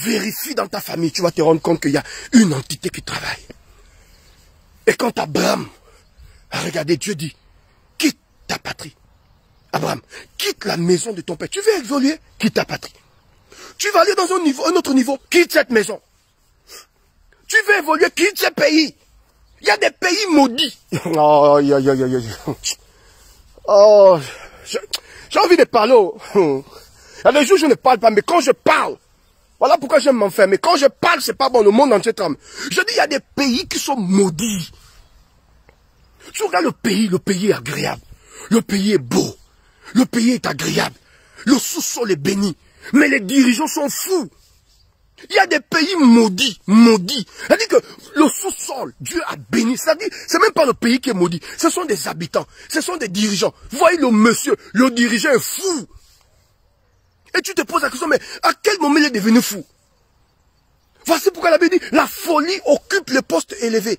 Vérifie dans ta famille, tu vas te rendre compte qu'il y a une entité qui travaille. Et quand Abraham a regardé, Dieu dit, quitte ta patrie. Abraham, quitte la maison de ton père. Tu veux évoluer? Quitte ta patrie. Tu vas aller dans un autre niveau, quitte cette maison. Tu veux évoluer, quitte ce pays. Il y a des pays maudits. Oh, oh, j'ai envie de parler. Il y a des jours où je ne parle pas, mais quand je parle, voilà pourquoi j'aime m'enfermer. Quand je parle, c'est pas bon, le monde entier tremble. Je dis, il y a des pays qui sont maudits. Tu regardes le pays est agréable. Le pays est beau. Le pays est agréable. Le sous-sol est béni. Mais les dirigeants sont fous. Il y a des pays maudits, maudits. C'est-à-dire que le sous-sol, Dieu a béni. C'est-à-dire, c'est même pas le pays qui est maudit. Ce sont des habitants, ce sont des dirigeants. Voyez le monsieur, le dirigeant est fou. Et tu te poses la question, mais à quel moment il est devenu fou? Voici pourquoi la Bible dit, la folie occupe les postes élevés.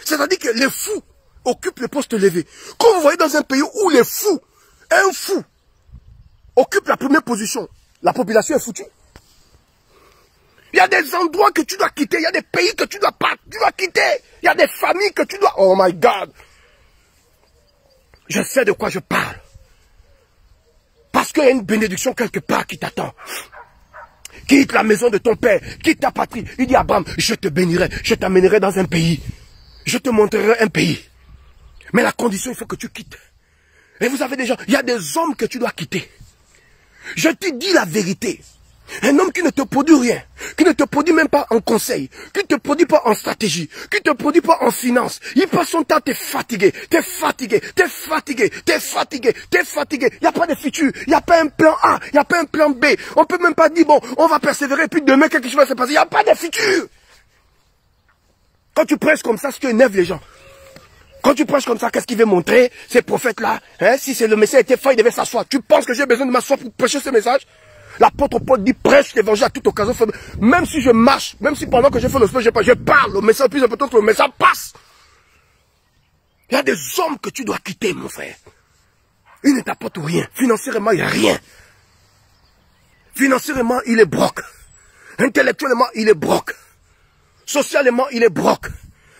C'est-à-dire que les fous occupent les postes élevés. Quand vous voyez dans un pays où les fous, un fou, occupe la première position, la population est foutue. Il y a des endroits que tu dois quitter, il y a des pays que tu dois quitter, il y a des familles que tu dois... Oh my God! Je sais de quoi je parle. Parce qu'il y a une bénédiction quelque part qui t'attend. Quitte la maison de ton père, quitte ta patrie. Il dit Abraham, je te bénirai, je t'amènerai dans un pays. Je te montrerai un pays. Mais la condition, il faut que tu quittes. Et vous avez des gens, il y a des hommes que tu dois quitter. Je te dis la vérité. Un homme qui ne te produit rien, qui ne te produit même pas en conseil, qui ne te produit pas en stratégie, qui ne te produit pas en finance. Il passe son temps, t'es fatigué, t'es fatigué, t'es fatigué, t'es fatigué, t'es fatigué. Il n'y a pas de futur, il n'y a pas un plan A, il n'y a pas un plan B. On peut même pas dire, bon, on va persévérer, puis demain quelque chose va se passer. Il n'y a pas de futur. Quand tu prêches comme ça, ce qui énerve les gens. Quand tu prêches comme ça, qu'est-ce qu'il veut montrer, ces prophètes-là, hein, si c'est le message était fort, il devait s'asseoir. Tu penses que j'ai besoin de m'asseoir pour prêcher ce message? L'apôtre Paul dit, prêche l'évangile à toute occasion. Même si je marche, même si pendant que je fais le sport, je parle, le message est plus important que le message passe. Il y a des hommes que tu dois quitter, mon frère. Ils ne t'apportent rien. Financièrement, il n'y a rien. Financièrement, il est broc. Intellectuellement, il est broc. Socialement, il est broc.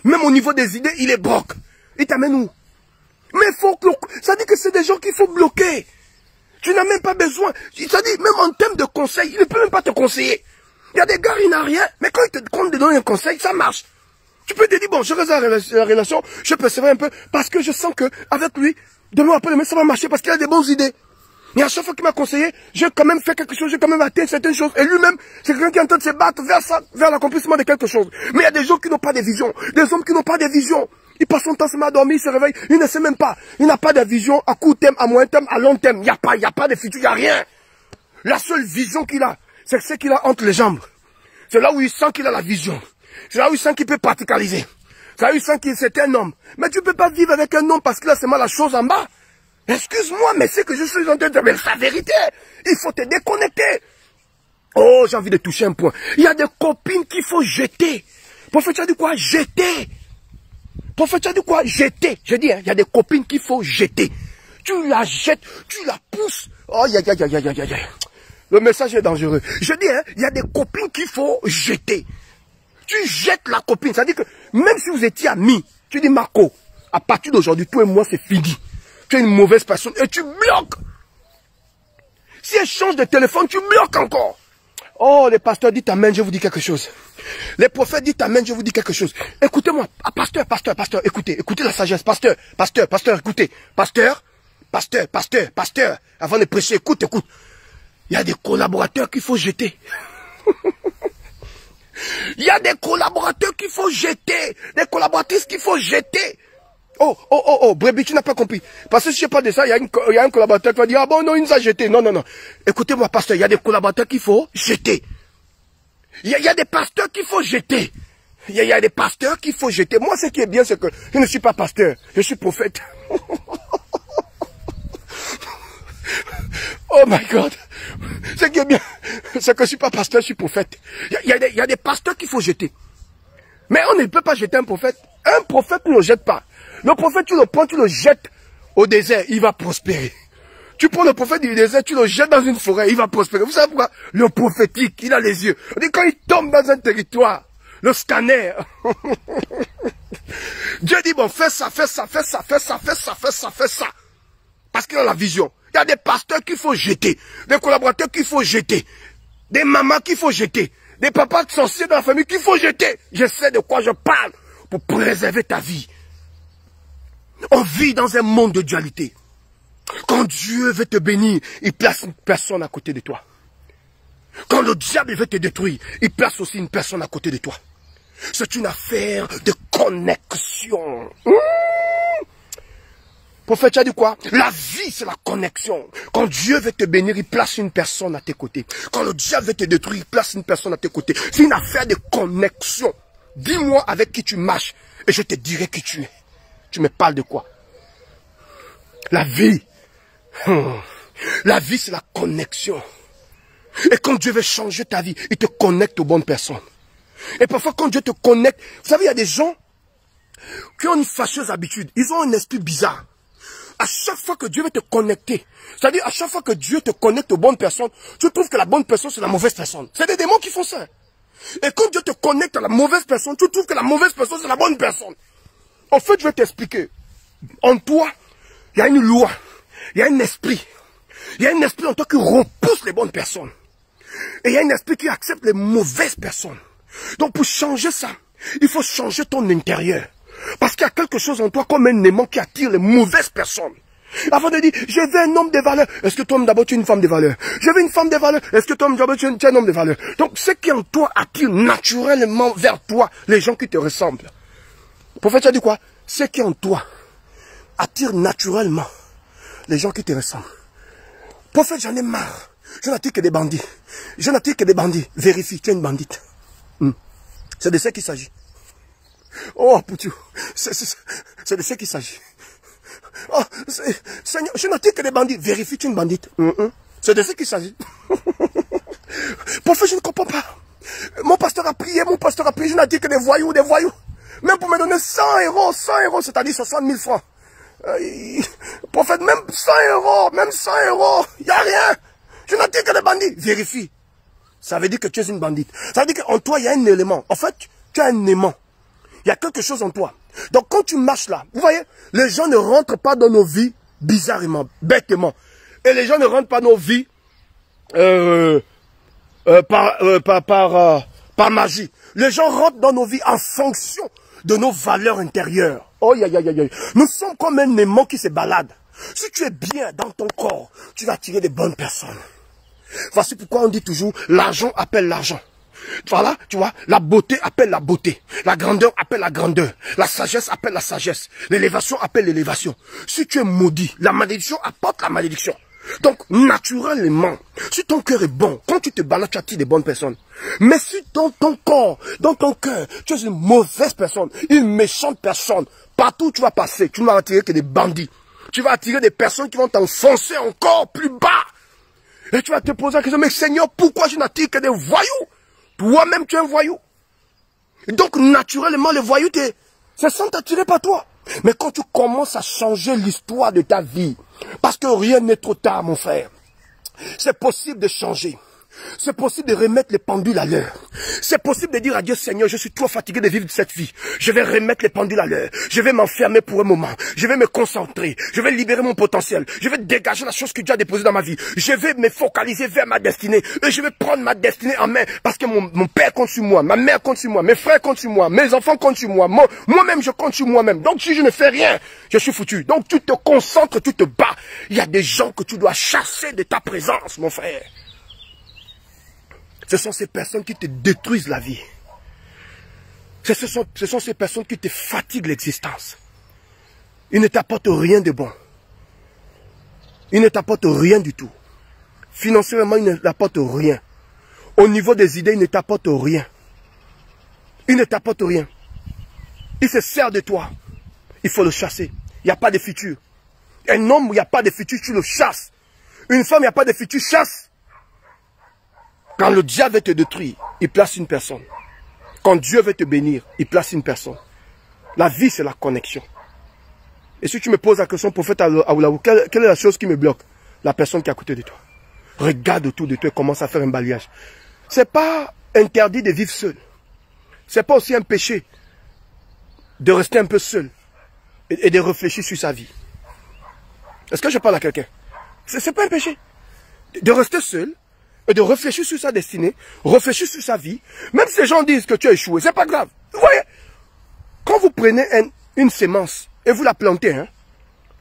Même au niveau des idées, il est broc. Il t'amène où? Mais il faut que... Ça dit que c'est des gens qu'il faut bloquer. Tu n'as même pas besoin. C'est-à-dire, même en termes de conseil, il ne peut même pas te conseiller. Il y a des gars, il n'a rien, mais quand il te donne un conseil, ça marche. Tu peux te dire, bon, je reste la relation, je persévère un peu, parce que je sens que avec lui, demain après demain, ça va marcher, parce qu'il a des bonnes idées. Et à chaque fois qu'il m'a conseillé, j'ai quand même fait quelque chose, j'ai quand même atteint certaines choses. Et lui-même, c'est quelqu'un qui est en train de se battre vers ça, vers l'accomplissement de quelque chose. Mais il y a des gens qui n'ont pas de vision, des hommes qui n'ont pas de vision. Il passe son temps seulement à dormir, il se réveille, il ne sait même pas. Il n'a pas de vision à court terme, à moyen terme, à long terme. Il n'y a pas de futur, il n'y a rien. La seule vision qu'il a, c'est ce qu'il a entre les jambes. C'est là où il sent qu'il a la vision. C'est là où il sent qu'il peut practicaliser. C'est là où il sent qu'il c'est un homme. Mais tu ne peux pas vivre avec un homme parce qu'il a seulement la chose en bas. Excuse-moi, mais c'est que je suis en train de dire, mais c'est la vérité. Il faut te déconnecter. Oh, j'ai envie de toucher un point. Il y a des copines qu'il faut jeter. Prophète, tu as dit quoi? Jeter. Prophète, tu as dit quoi? Jeter. Je dis, hein, il y a des copines qu'il faut jeter. Tu la jettes, tu la pousses. Oh, le message est dangereux. Je dis, hein, il y a des copines qu'il faut jeter. Tu jettes la copine. C'est-à-dire que même si vous étiez amis, tu dis, Marco, à partir d'aujourd'hui, toi et moi, c'est fini. Tu es une mauvaise personne et tu bloques. Si elle change de téléphone, tu bloques encore. Oh, les pasteurs, dites amen, je vous dis quelque chose. Les prophètes, dites amen, je vous dis quelque chose. Écoutez-moi, pasteur, écoutez la sagesse, pasteur, écoutez. Pasteur, avant de prêcher, écoute. Il y a des collaborateurs qu'il faut jeter. Il y a des collaborateurs qu'il faut jeter. Des collaboratrices qu'il faut jeter. Oh, Brébi, tu n'as pas compris. Parce que si je parle de ça, il y a un collaborateur qui va dire, ah bon, non, il nous a jeté. Non. Écoutez-moi, pasteur, il y a des collaborateurs qu'il faut jeter. Il y a des pasteurs qu'il faut jeter. Il y a des pasteurs qu'il faut jeter. Moi, ce qui est bien, c'est que je ne suis pas pasteur. Je suis prophète. Oh my God. Ce qui est bien, c'est que je ne suis pas pasteur, je suis prophète. Il y a des pasteurs qu'il faut jeter. Mais on ne peut pas jeter un prophète. Un prophète, tu ne le jettes pas. Le prophète, tu le prends, tu le jettes au désert, il va prospérer. Tu prends le prophète du désert, tu le jettes dans une forêt, il va prospérer. Vous savez pourquoi? Le prophétique, il a les yeux. On dit quand il tombe dans un territoire, le scanner. Dieu dit, bon, fais ça. Parce qu'il a la vision. Il y a des pasteurs qu'il faut jeter, des collaborateurs qu'il faut jeter, des mamans qu'il faut jeter, des papas sorciers dans la famille qu'il faut jeter. Je sais de quoi je parle pour préserver ta vie. On vit dans un monde de dualité. Quand Dieu veut te bénir, il place une personne à côté de toi. Quand le diable veut te détruire, il place aussi une personne à côté de toi. C'est une affaire de connexion. Prophète, tu as dit quoi? La vie, c'est la connexion. Quand Dieu veut te bénir, il place une personne à tes côtés. Quand le diable veut te détruire, il place une personne à tes côtés. C'est une affaire de connexion. Dis-moi avec qui tu marches et je te dirai qui tu es. Tu me parles de quoi? La vie. La vie, c'est la connexion. Et quand Dieu veut changer ta vie, il te connecte aux bonnes personnes. Et parfois, quand Dieu te connecte, vous savez, il y a des gens qui ont une fâcheuse habitude. Ils ont un esprit bizarre. À chaque fois que Dieu veut te connecter, c'est-à-dire à chaque fois que Dieu te connecte aux bonnes personnes, tu trouves que la bonne personne, c'est la mauvaise personne. C'est des démons qui font ça. Et quand Dieu te connecte à la mauvaise personne, tu trouves que la mauvaise personne, c'est la bonne personne. En fait, je vais t'expliquer. En toi, il y a une loi, il y a un esprit. Il y a un esprit en toi qui repousse les bonnes personnes. Et il y a un esprit qui accepte les mauvaises personnes. Donc pour changer ça, il faut changer ton intérieur. Parce qu'il y a quelque chose en toi comme un aimant qui attire les mauvaises personnes. Avant de dire, je veux un homme de valeur. Est-ce que toi, d'abord, tu es une femme de valeur? Je veux une femme de valeur. Est-ce que toi, d'abord, tu es un homme de valeur? Donc, ce qui en toi attire naturellement vers toi les gens qui te ressemblent. Le prophète, tu as dit quoi? Ce qui en toi attire naturellement les gens qui te ressemblent. Prophète, j'en ai marre. Je n'attire que des bandits. Je n'attire que des bandits. Vérifie, tu es une bandite. C'est de ça qu'il s'agit. Oh, Poutou, c'est de ça qu'il s'agit. Oh, Seigneur, je n'attire que des bandits. Vérifie, tu es une bandite. C'est de ça qu'il s'agit. Prophète, je ne comprends pas. Mon pasteur a prié, je n'attire que des voyous. Même pour me donner 100 euros, c'est-à-dire 60 000 francs. Prophète, même 100 euros, il n'y a rien. Je n'attire que des bandits. Vérifie. Ça veut dire que tu es une bandite. Ça veut dire qu'en toi, il y a un élément. En fait, tu as un aimant. Il y a quelque chose en toi. Donc quand tu marches là, vous voyez, les gens ne rentrent pas dans nos vies bizarrement, bêtement. Et les gens ne rentrent pas dans nos vies par magie. Les gens rentrent dans nos vies en fonction de nos valeurs intérieures. Oh, nous sommes comme un aimant qui se balade. Si tu es bien dans ton corps, tu vas attirer des bonnes personnes. Voici pourquoi on dit toujours, l'argent appelle l'argent. Voilà, tu vois, la beauté appelle la beauté. La grandeur appelle la grandeur. La sagesse appelle la sagesse. L'élévation appelle l'élévation. Si tu es maudit, la malédiction apporte la malédiction. Donc, naturellement, si ton cœur est bon, quand tu te balades, tu attires des bonnes personnes. Mais si dans ton corps, dans ton cœur, tu es une mauvaise personne, une méchante personne, partout où tu vas passer, tu ne vas attirer que des bandits. Tu vas attirer des personnes qui vont t'enfoncer encore plus bas. Et tu vas te poser la question, mais Seigneur, pourquoi je n'attire que des voyous? Toi-même, tu es un voyou. Et donc, naturellement, les voyous se sentent attirés par toi. Mais quand tu commences à changer l'histoire de ta vie, parce que rien n'est trop tard, mon frère, c'est possible de changer. C'est possible de remettre les pendules à l'heure. C'est possible de dire à Dieu, Seigneur, je suis trop fatigué de vivre cette vie. Je vais remettre les pendules à l'heure. Je vais m'enfermer pour un moment. Je vais me concentrer. Je vais libérer mon potentiel. Je vais dégager la chose que Dieu a déposée dans ma vie. Je vais me focaliser vers ma destinée. Et je vais prendre ma destinée en main. Parce que mon père compte sur moi. Ma mère compte sur moi. Mes frères comptent sur moi. Mes enfants comptent sur moi. Moi-même, je compte sur moi-même. Donc, si je ne fais rien, je suis foutu. Donc, tu te concentres, tu te bats. Il y a des gens que tu dois chasser de ta présence, mon frère. Ce sont ces personnes qui te détruisent la vie. Ce sont ces personnes qui te fatiguent l'existence. Ils ne t'apportent rien de bon. Ils ne t'apportent rien du tout. Financièrement, ils ne t'apportent rien. Au niveau des idées, ils ne t'apportent rien. Ils ne t'apportent rien. Ils se servent de toi. Il faut le chasser. Il n'y a pas de futur. Un homme où il n'y a pas de futur, tu le chasses. Une femme, il n'y a pas de futur, chasse. Quand le diable veut te détruire, il place une personne. Quand Dieu veut te bénir, il place une personne. La vie, c'est la connexion. Et si tu me poses la question, prophète Aoulaou, quelle est la chose qui me bloque? La personne qui est à côté de toi. Regarde autour de toi et commence à faire un balayage. Ce n'est pas interdit de vivre seul. Ce n'est pas aussi un péché de rester un peu seul et de réfléchir sur sa vie. Est-ce que je parle à quelqu'un? Ce n'est pas un péché. De rester seul et de réfléchir sur sa destinée, réfléchir sur sa vie, même si les gens disent que tu as échoué, c'est pas grave. Vous voyez, quand vous prenez une sémence et vous la plantez, hein,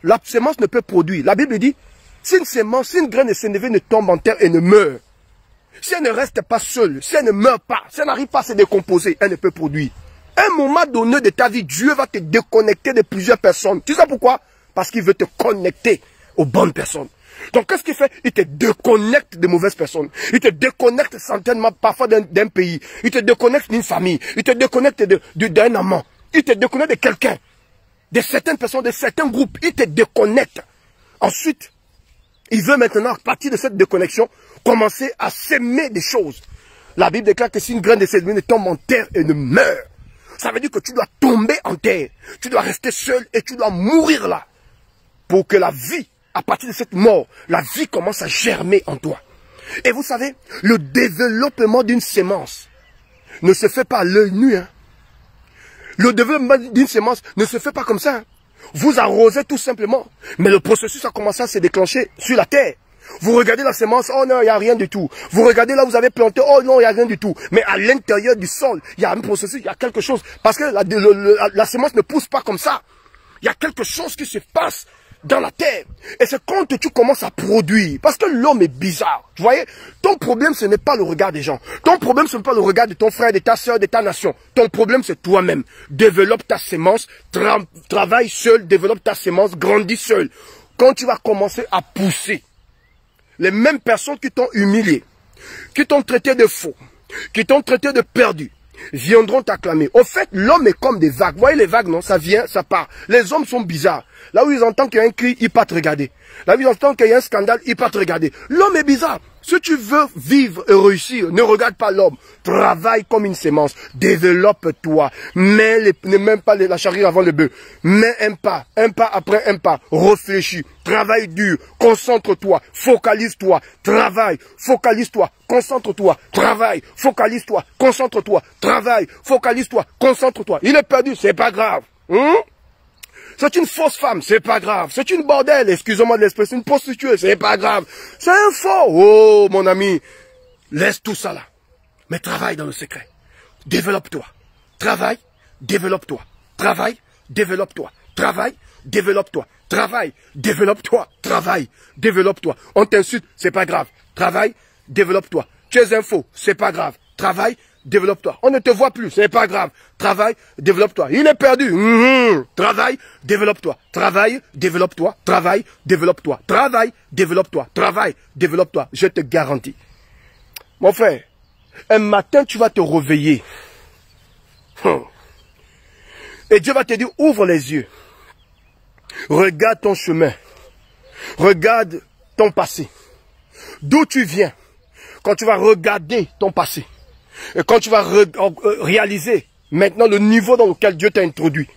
la sémence ne peut produire. La Bible dit, si une sémence, si une graine de sénévé ne tombe en terre et ne meurt, si elle ne reste pas seule, si elle ne meurt pas, si elle n'arrive pas à se décomposer, elle ne peut produire. À un moment donné de ta vie, Dieu va te déconnecter de plusieurs personnes. Tu sais pourquoi? Parce qu'il veut te connecter aux bonnes personnes. Donc, qu'est-ce qu'il fait? Il te déconnecte de mauvaises personnes. Il te déconnecte certainement parfois d'un pays. Il te déconnecte d'une famille. Il te déconnecte d'un amant. Il te déconnecte de quelqu'un. De certaines personnes, de certains groupes. Il te déconnecte. Ensuite, il veut maintenant, à partir de cette déconnexion, commencer à s'aimer des choses. La Bible déclare que si une graine de sénévé ne tombe en terre et ne meurt, ça veut dire que tu dois tomber en terre. Tu dois rester seul et tu dois mourir là. Pour que la vie, à partir de cette mort, la vie commence à germer en toi. Et vous savez, le développement d'une sémence ne se fait pas à l'œil nu. Hein. Le développement d'une sémence ne se fait pas comme ça. Hein. Vous arrosez tout simplement. Mais le processus a commencé à se déclencher sur la terre. Vous regardez la sémence, oh non, il n'y a rien du tout. Vous regardez là où vous avez planté, oh non, il n'y a rien du tout. Mais à l'intérieur du sol, il y a un processus, il y a quelque chose. Parce que la sémence ne pousse pas comme ça. Il y a quelque chose qui se passe dans la terre. Et c'est quand tu commences à produire. Parce que l'homme est bizarre. Vous voyez, ton problème, ce n'est pas le regard des gens. Ton problème, ce n'est pas le regard de ton frère, de ta soeur, de ta nation. Ton problème, c'est toi-même. Développe ta sémence, travaille seul, développe ta sémence, grandis seul. Quand tu vas commencer à pousser, les mêmes personnes qui t'ont humilié, qui t'ont traité de faux, qui t'ont traité de perdu, viendront t'acclamer. Au fait, l'homme est comme des vagues. Vous voyez les vagues, non? Ça vient, ça part. Les hommes sont bizarres. Là où ils entendent qu'il y a un cri, ils partent regarder. Là où ils entendent qu'il y a un scandale, ils partent regarder. L'homme est bizarre. Si tu veux vivre et réussir, ne regarde pas l'homme. Travaille comme une sémence. Développe-toi. Ne mets pas la charrue avant le bœuf. Mets un pas après un pas. Réfléchis. Travaille dur. Concentre-toi. Focalise-toi. Travaille. Focalise-toi. Concentre-toi. Travaille. Focalise-toi. Concentre-toi. Travaille. Focalise-toi. Concentre-toi. Il est perdu. C'est pas grave. C'est une fausse femme, c'est pas grave. C'est une bordelle, excusez-moi de l'expression, une prostituée, c'est pas grave. C'est un faux. Oh, mon ami, laisse tout ça là. Mais travaille dans le secret. Développe-toi. Travaille, développe-toi. Travaille, développe-toi. Travaille, développe-toi. Travaille, développe-toi. Travaille, développe-toi. On t'insulte, c'est pas grave. Travaille, développe-toi. Tu es un faux, c'est pas grave. Travaille, développe-toi. On ne te voit plus, c'est pas grave. Travaille, développe-toi. Il est perdu. Travaille, développe-toi. Travaille, développe-toi. Travaille, développe-toi. Travaille, développe-toi. Travaille, développe-toi. Je te garantis. Mon frère, un matin, tu vas te réveiller. Et Dieu va te dire, ouvre les yeux. Regarde ton chemin. Regarde ton passé. D'où tu viens. Quand tu vas regarder ton passé. Et quand tu vas réaliser maintenant le niveau dans lequel Dieu t'a introduit,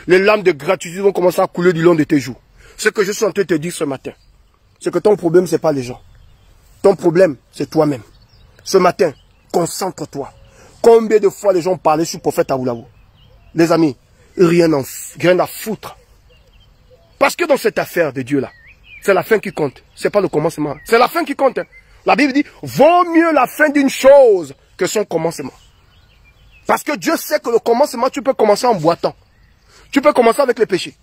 les larmes de gratitude vont commencer à couler du long de tes joues. Ce que je suis en train de te dire ce matin, c'est que ton problème, ce n'est pas les gens. Ton problème, c'est toi-même. Ce matin, concentre-toi. Combien de fois les gens parlaient sur le prophète Aoulaou? Les amis, rien à foutre. Parce que dans cette affaire de Dieu là, c'est la fin qui compte. C'est pas le commencement. C'est la fin qui compte. Hein. La Bible dit, vaut mieux la fin d'une chose que son commencement. Parce que Dieu sait que le commencement, tu peux commencer en boitant. Tu peux commencer avec les péchés.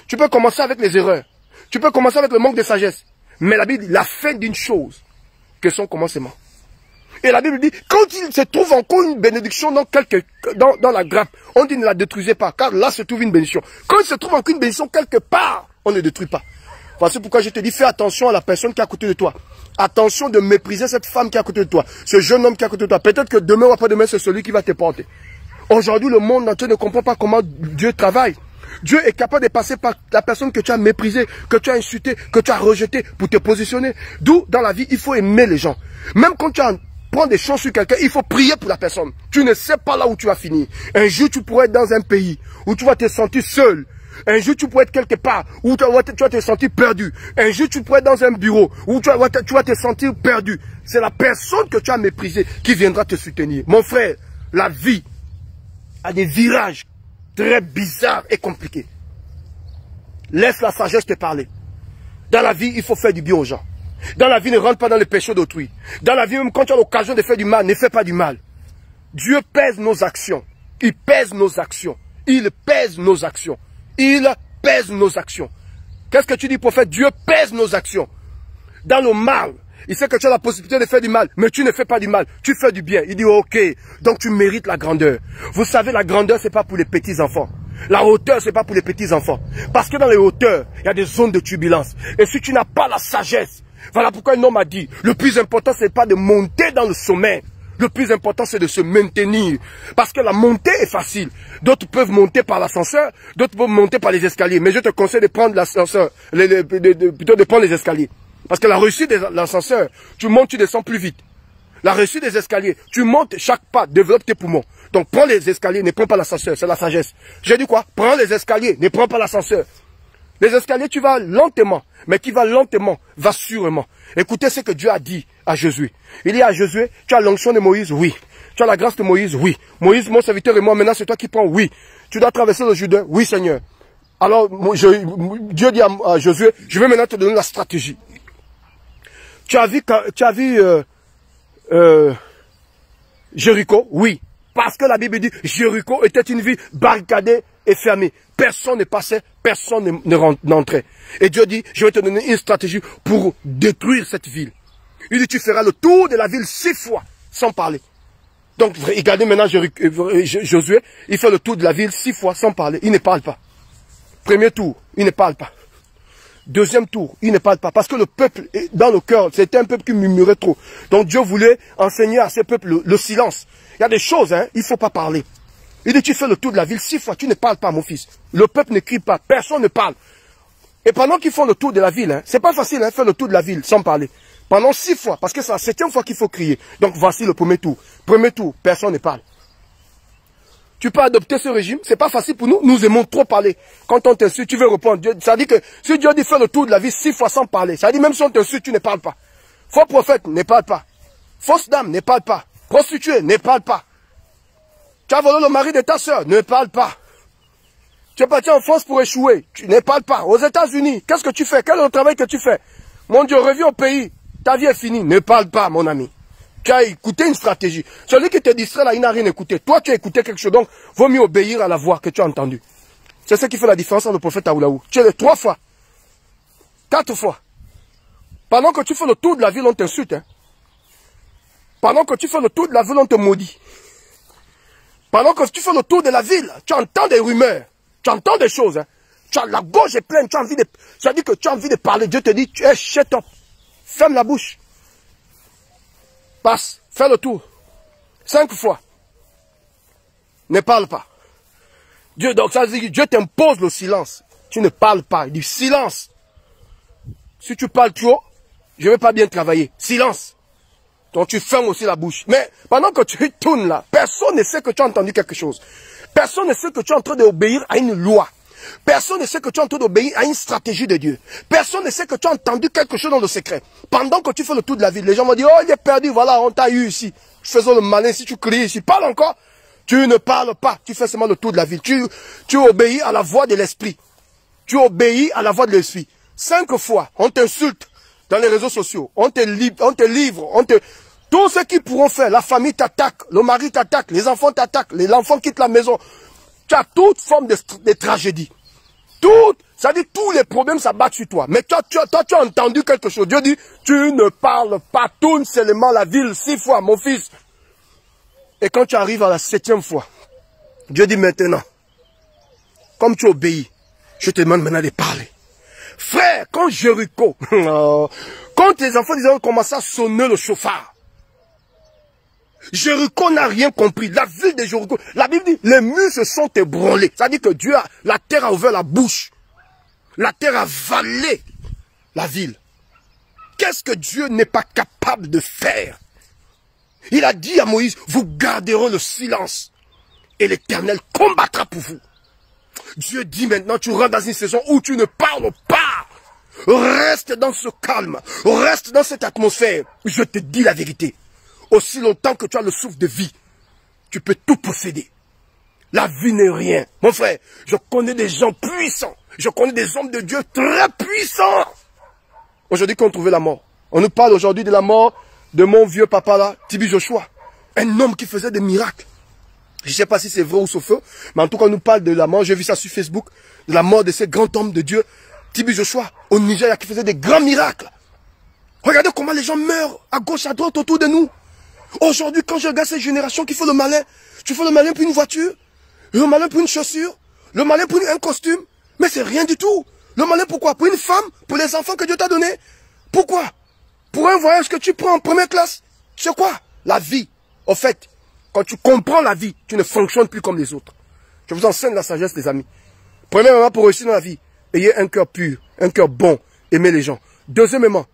Tu peux commencer avec les erreurs. Tu peux commencer avec le manque de sagesse. Mais la Bible dit, la fin d'une chose que son commencement. Et la Bible dit, quand il se trouve encore une bénédiction dans la grappe, on dit ne la détruisez pas, car là se trouve une bénédiction. Quand il se trouve encore une bénédiction quelque part, on ne détruit pas. Voici pourquoi je te dis, fais attention à la personne qui est à côté de toi. Attention de mépriser cette femme qui est à côté de toi, ce jeune homme qui est à côté de toi. Peut-être que demain ou après-demain, c'est celui qui va te porter. Aujourd'hui, le monde entier ne comprend pas comment Dieu travaille. Dieu est capable de passer par la personne que tu as méprisée, que tu as insultée, que tu as rejetée pour te positionner. D'où, dans la vie, il faut aimer les gens. Même quand tu prends des choses sur quelqu'un, il faut prier pour la personne. Tu ne sais pas là où tu vas finir. Un jour, tu pourrais être dans un pays où tu vas te sentir seul. Un jour, tu pourrais être quelque part où tu vas te sentir perdu. Un jour, tu pourrais être dans un bureau où tu vas te sentir perdu. C'est la personne que tu as méprisée qui viendra te soutenir. Mon frère, la vie a des virages très bizarres et compliqués. Laisse la sagesse te parler. Dans la vie, il faut faire du bien aux gens. Dans la vie, ne rentre pas dans le péché d'autrui. Dans la vie, même quand tu as l'occasion de faire du mal, ne fais pas du mal. Dieu pèse nos actions. Il pèse nos actions. Il pèse nos actions. Il pèse nos actions. Qu'est-ce que tu dis, prophète? Dieu pèse nos actions. Dans le mal, il sait que tu as la possibilité de faire du mal, mais tu ne fais pas du mal, tu fais du bien. Il dit, ok, donc tu mérites la grandeur. Vous savez, la grandeur, c'est pas pour les petits enfants. La hauteur, c'est pas pour les petits enfants. Parce que dans les hauteurs, il y a des zones de turbulence. Et si tu n'as pas la sagesse, voilà pourquoi un homme a dit, le plus important, c'est pas de monter dans le sommet. Le plus important, c'est de se maintenir. Parce que la montée est facile. D'autres peuvent monter par l'ascenseur, d'autres peuvent monter par les escaliers. Mais je te conseille de prendre l'ascenseur, plutôt de prendre les escaliers. Parce que la réussite de l'ascenseur, tu montes, tu descends plus vite. La réussite des escaliers, tu montes chaque pas, développe tes poumons. Donc prends les escaliers, ne prends pas l'ascenseur, c'est la sagesse. J'ai dit quoi? Prends les escaliers, ne prends pas l'ascenseur. Les escaliers, tu vas lentement, mais qui va lentement, va sûrement. Écoutez ce que Dieu a dit à Josué. Il dit à Josué, tu as l'onction de Moïse? Oui. Tu as la grâce de Moïse? Oui. Moïse, mon serviteur et moi, maintenant c'est toi qui prends? Oui. Tu dois traverser le Jourdain? Oui, Seigneur. Alors, Dieu dit à Josué, je vais maintenant te donner la stratégie. Tu as vu Jéricho? Oui. Parce que la Bible dit, Jéricho était une ville barricadée et fermée. Personne ne passait, personne n'entrait. Et Dieu dit, je vais te donner une stratégie pour détruire cette ville. Il dit, tu feras le tour de la ville 6 fois, sans parler. Donc, regardez maintenant Josué, il fait le tour de la ville 6 fois, sans parler. Il ne parle pas. Premier tour, il ne parle pas. Deuxième tour, il ne parle pas. Parce que le peuple, dans le cœur, c'était un peuple qui murmurait trop. Donc Dieu voulait enseigner à ce peuple le silence. Il y a des choses, hein, il ne faut pas parler. Il dit, tu fais le tour de la ville 6 fois, tu ne parles pas, mon fils. Le peuple ne crie pas, personne ne parle. Et pendant qu'ils font le tour de la ville, hein, c'est pas facile, hein, faire le tour de la ville sans parler. Pendant 6 fois, parce que c'est la 7e fois qu'il faut crier. Donc voici le premier tour. Premier tour, personne ne parle. Tu peux adopter ce régime, c'est pas facile pour nous, nous aimons trop parler. Quand on t'insulte, tu veux répondre. Dieu, ça dit que si Dieu dit faire le tour de la vie 6 fois sans parler, ça dit même si on t'insulte, tu ne parles pas. Faux prophète, ne parle pas. Fausse dame, ne parle pas. Prostituée, ne parle pas. Tu as volé le mari de ta soeur, ne parle pas. Tu es parti en France pour échouer, tu ne parles pas. Aux États-Unis, qu'est-ce que tu fais? Quel est le travail que tu fais? Mon Dieu, reviens au pays, ta vie est finie, ne parle pas, mon ami. Tu as écouté une stratégie. Celui qui te distrait là, il n'a rien écouté. Toi, tu as écouté quelque chose. Donc, vaut mieux obéir à la voix que tu as entendue. C'est ce qui fait la différence entre le prophète Aoulaou. Tu es le 3 fois. 4 fois. Pendant que tu fais le tour de la ville, on t'insulte. Hein. Pendant que tu fais le tour de la ville, on te maudit. Pendant que tu fais le tour de la ville, tu entends des rumeurs. Tu entends des choses. Hein. Tu as la gorge est pleine. Tu as envie de... Ça dit que tu as envie de parler. Dieu te dit, tu es shut up. Ferme la bouche. Passe, fais le tour. 5 fois. Ne parle pas. Dieu, donc ça veut dire que Dieu t'impose le silence. Tu ne parles pas. Il dit silence. Si tu parles trop, je ne vais pas bien travailler. Silence. Donc tu fermes aussi la bouche. Mais pendant que tu tournes là, personne ne sait que tu as entendu quelque chose. Personne ne sait que tu es en train d'obéir à une loi. Personne ne sait que tu es en train d'obéir à une stratégie de Dieu. Personne ne sait que tu as entendu quelque chose dans le secret. Pendant que tu fais le tour de la ville, les gens vont dire, oh, il est perdu, voilà, on t'a eu ici. Faisons le malin, si tu cries ici, parle encore. Tu ne parles pas, tu fais seulement le tour de la ville. Tu obéis à la voix de l'esprit. Tu obéis à la voix de l'esprit. 5 fois, on t'insulte dans les réseaux sociaux, on te livre, tout ce qu'ils pourront faire, la famille t'attaque, le mari t'attaque, les enfants t'attaquent, l'enfant quitte la maison. Tu as toute forme de tragédie. Ça dit tous les problèmes s'abattent sur toi. Mais toi, tu as entendu quelque chose. Dieu dit, tu ne parles pas, tourne seulement la ville 6 fois, mon fils. Et quand tu arrives à la 7e fois, Dieu dit maintenant, comme tu obéis, je te demande maintenant de parler. Frère, quand Jéricho, quand les enfants d'Israël ont commencé à sonner le chauffard, Jéricho n'a rien compris. La ville de Jéricho, la Bible dit, les murs se sont ébranlés. Ça dit que la terre a ouvert la bouche. La terre a avalé la ville. Qu'est-ce que Dieu n'est pas capable de faire? Il a dit à Moïse, vous garderez le silence et l'Éternel combattra pour vous. Dieu dit maintenant, tu rentres dans une saison où tu ne parles pas. Reste dans ce calme, reste dans cette atmosphère. Je te dis la vérité. Aussi longtemps que tu as le souffle de vie, tu peux tout posséder. La vie n'est rien. Mon frère, je connais des gens puissants. Je connais des hommes de Dieu très puissants. Aujourd'hui, qu'on trouvait la mort. On nous parle aujourd'hui de la mort de mon vieux papa là, Tibi Joshua. Un homme qui faisait des miracles. Je ne sais pas si c'est vrai ou c'est faux, mais en tout cas, on nous parle de la mort. J'ai vu ça sur Facebook. De la mort de ces grands hommes de Dieu. Tibi Joshua, au Nigeria, qui faisait des grands miracles. Regardez comment les gens meurent à gauche, à droite, autour de nous. Aujourd'hui, quand je regarde cette génération qui fait le malin, tu fais le malin pour une voiture, le malin pour une chaussure, le malin pour un costume, mais c'est rien du tout. Le malin pourquoi? Pour une femme, pour les enfants que Dieu t'a donnés. Pourquoi? Pour un voyage que tu prends en première classe. C'est quoi? La vie. Au fait, quand tu comprends la vie, tu ne fonctionnes plus comme les autres. Je vous enseigne la sagesse, les amis. Premièrement, pour réussir dans la vie, ayez un cœur pur, un cœur bon, aimez les gens. Deuxièmement,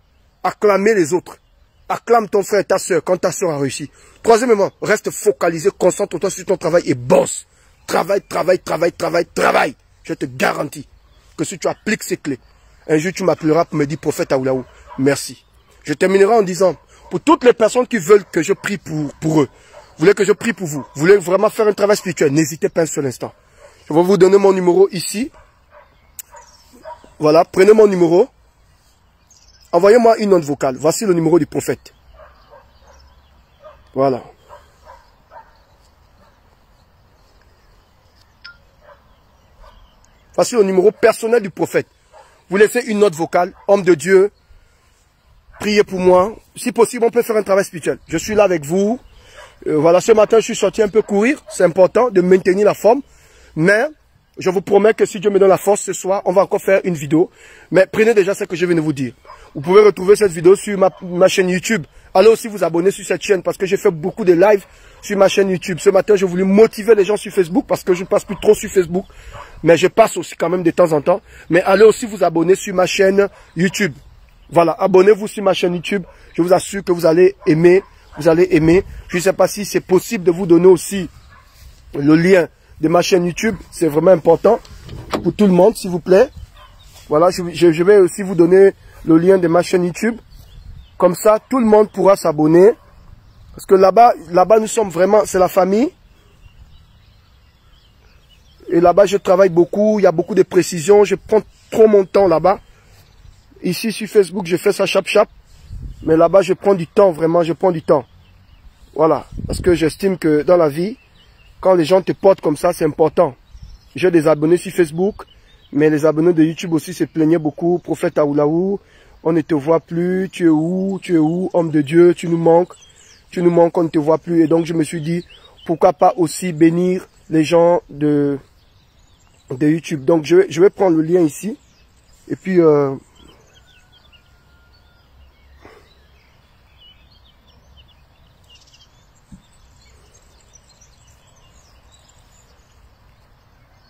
acclamez les autres. Acclame ton frère et ta soeur quand ta soeur a réussi. Troisièmement, reste focalisé, concentre-toi sur ton travail et bosse. Travaille, travaille, travaille, travaille, travaille. Je te garantis que si tu appliques ces clés, un jour tu m'appelleras pour me dire prophète Aoulaou, merci. Je terminerai en disant, pour toutes les personnes qui veulent que je prie pour eux, vous voulez que je prie pour vous, vous voulez vraiment faire un travail spirituel, n'hésitez pas un seul instant. Je vais vous donner mon numéro ici. Voilà, prenez mon numéro. Envoyez-moi une note vocale. Voici le numéro du prophète. Voilà. Voici le numéro personnel du prophète. Vous laissez une note vocale. Homme de Dieu, priez pour moi. Si possible, on peut faire un travail spirituel. Je suis là avec vous. Voilà, ce matin, je suis sorti un peu courir. C'est important de maintenir la forme. Mais je vous promets que si Dieu me donne la force ce soir, on va encore faire une vidéo. Mais prenez déjà ce que je viens de vous dire. Vous pouvez retrouver cette vidéo sur ma chaîne YouTube. Allez aussi vous abonner sur cette chaîne parce que j'ai fait beaucoup de lives sur ma chaîne YouTube. Ce matin, j'ai voulu motiver les gens sur Facebook parce que je ne passe plus trop sur Facebook. Mais je passe aussi quand même de temps en temps. Mais allez aussi vous abonner sur ma chaîne YouTube. Voilà, abonnez-vous sur ma chaîne YouTube. Je vous assure que vous allez aimer. Vous allez aimer. Je ne sais pas si c'est possible de vous donner aussi le lien de ma chaîne YouTube. C'est vraiment important pour tout le monde, s'il vous plaît. Voilà, je vais aussi vous donner le lien de ma chaîne YouTube. Comme ça, tout le monde pourra s'abonner. Parce que là-bas, nous sommes vraiment, c'est la famille. Et là-bas, je travaille beaucoup. Il y a beaucoup de précisions. Je prends trop mon temps là-bas. Ici, sur Facebook, je fais ça chap-chap. Mais là-bas, je prends du temps, vraiment, je prends du temps. Voilà. Parce que j'estime que dans la vie, quand les gens te portent comme ça, c'est important. J'ai des abonnés sur Facebook. Mais les abonnés de YouTube aussi se plaignaient beaucoup. Prophète Aoulaou, on ne te voit plus. Tu es où? Tu es où? Homme de Dieu, tu nous manques. Tu nous manques, on ne te voit plus. Et donc je me suis dit, pourquoi pas aussi bénir les gens de YouTube. Donc je vais prendre le lien ici. Et puis...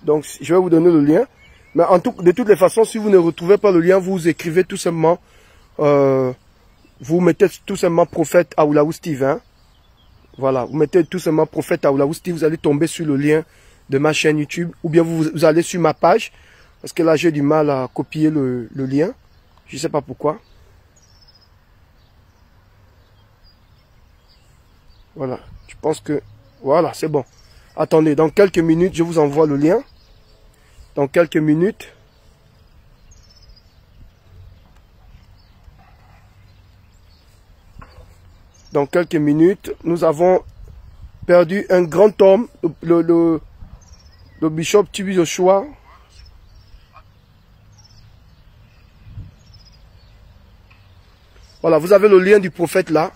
donc je vais vous donner le lien. Mais de toutes les façons, si vous ne retrouvez pas le lien, vous écrivez tout simplement, vous mettez tout simplement prophète Aoulaou Steve. Hein. Voilà, vous mettez tout simplement prophète Aoulaou Steve, vous allez tomber sur le lien de ma chaîne YouTube. Ou bien vous allez sur ma page, Parce que là, j'ai du mal à copier le lien. Je ne sais pas pourquoi. Voilà. Je pense que... Voilà, c'est bon. Attendez, dans quelques minutes, je vous envoie le lien. Dans quelques minutes. Dans quelques minutes, nous avons perdu un grand homme, le bishop TB Joshua. Voilà, vous avez le lien du prophète là.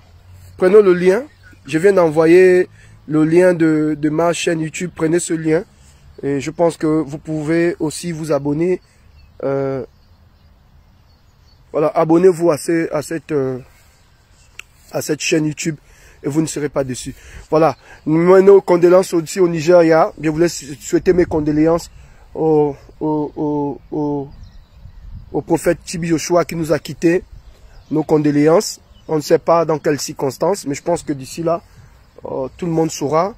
Prenez le lien. Je viens d'envoyer le lien de ma chaîne YouTube. Prenez ce lien. Et je pense que vous pouvez aussi vous abonner. Voilà, abonnez-vous à cette chaîne YouTube et vous ne serez pas déçus. Voilà, nos condoléances aussi au Nigeria. Je voulais souhaiter mes condoléances au prophète TB Joshua qui nous a quittés. Nos condoléances. On ne sait pas dans quelles circonstances, mais je pense que d'ici là, tout le monde saura.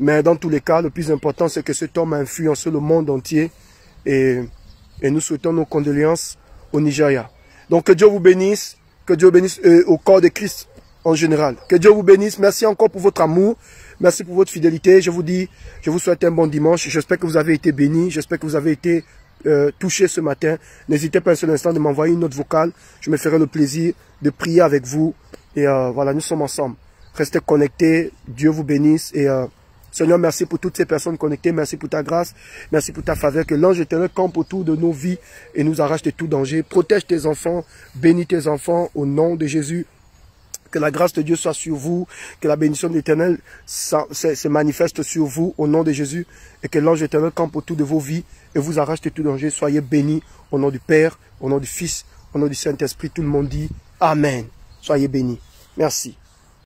Mais dans tous les cas, le plus important, c'est que cet homme a influencé le monde entier. Et nous souhaitons nos condoléances au Nigeria. Donc que Dieu vous bénisse. Que Dieu bénisse au corps de Christ en général. Que Dieu vous bénisse. Merci encore pour votre amour. Merci pour votre fidélité. Je vous dis, je vous souhaite un bon dimanche. J'espère que vous avez été bénis. J'espère que vous avez été touché ce matin. N'hésitez pas un seul instant de m'envoyer une note vocale. Je me ferai le plaisir de prier avec vous. Et voilà, nous sommes ensemble. Restez connectés. Dieu vous bénisse. Et Seigneur, merci pour toutes ces personnes connectées. Merci pour ta grâce. Merci pour ta faveur. Que l'ange éternel campe autour de nos vies et nous arrache de tout danger. Protège tes enfants. Bénis tes enfants au nom de Jésus. Que la grâce de Dieu soit sur vous. Que la bénédiction de l'Éternel se manifeste sur vous au nom de Jésus. Et que l'ange éternel campe autour de vos vies et vous arrache de tout danger. Soyez bénis au nom du Père, au nom du Fils, au nom du Saint-Esprit. Tout le monde dit Amen. Soyez bénis. Merci.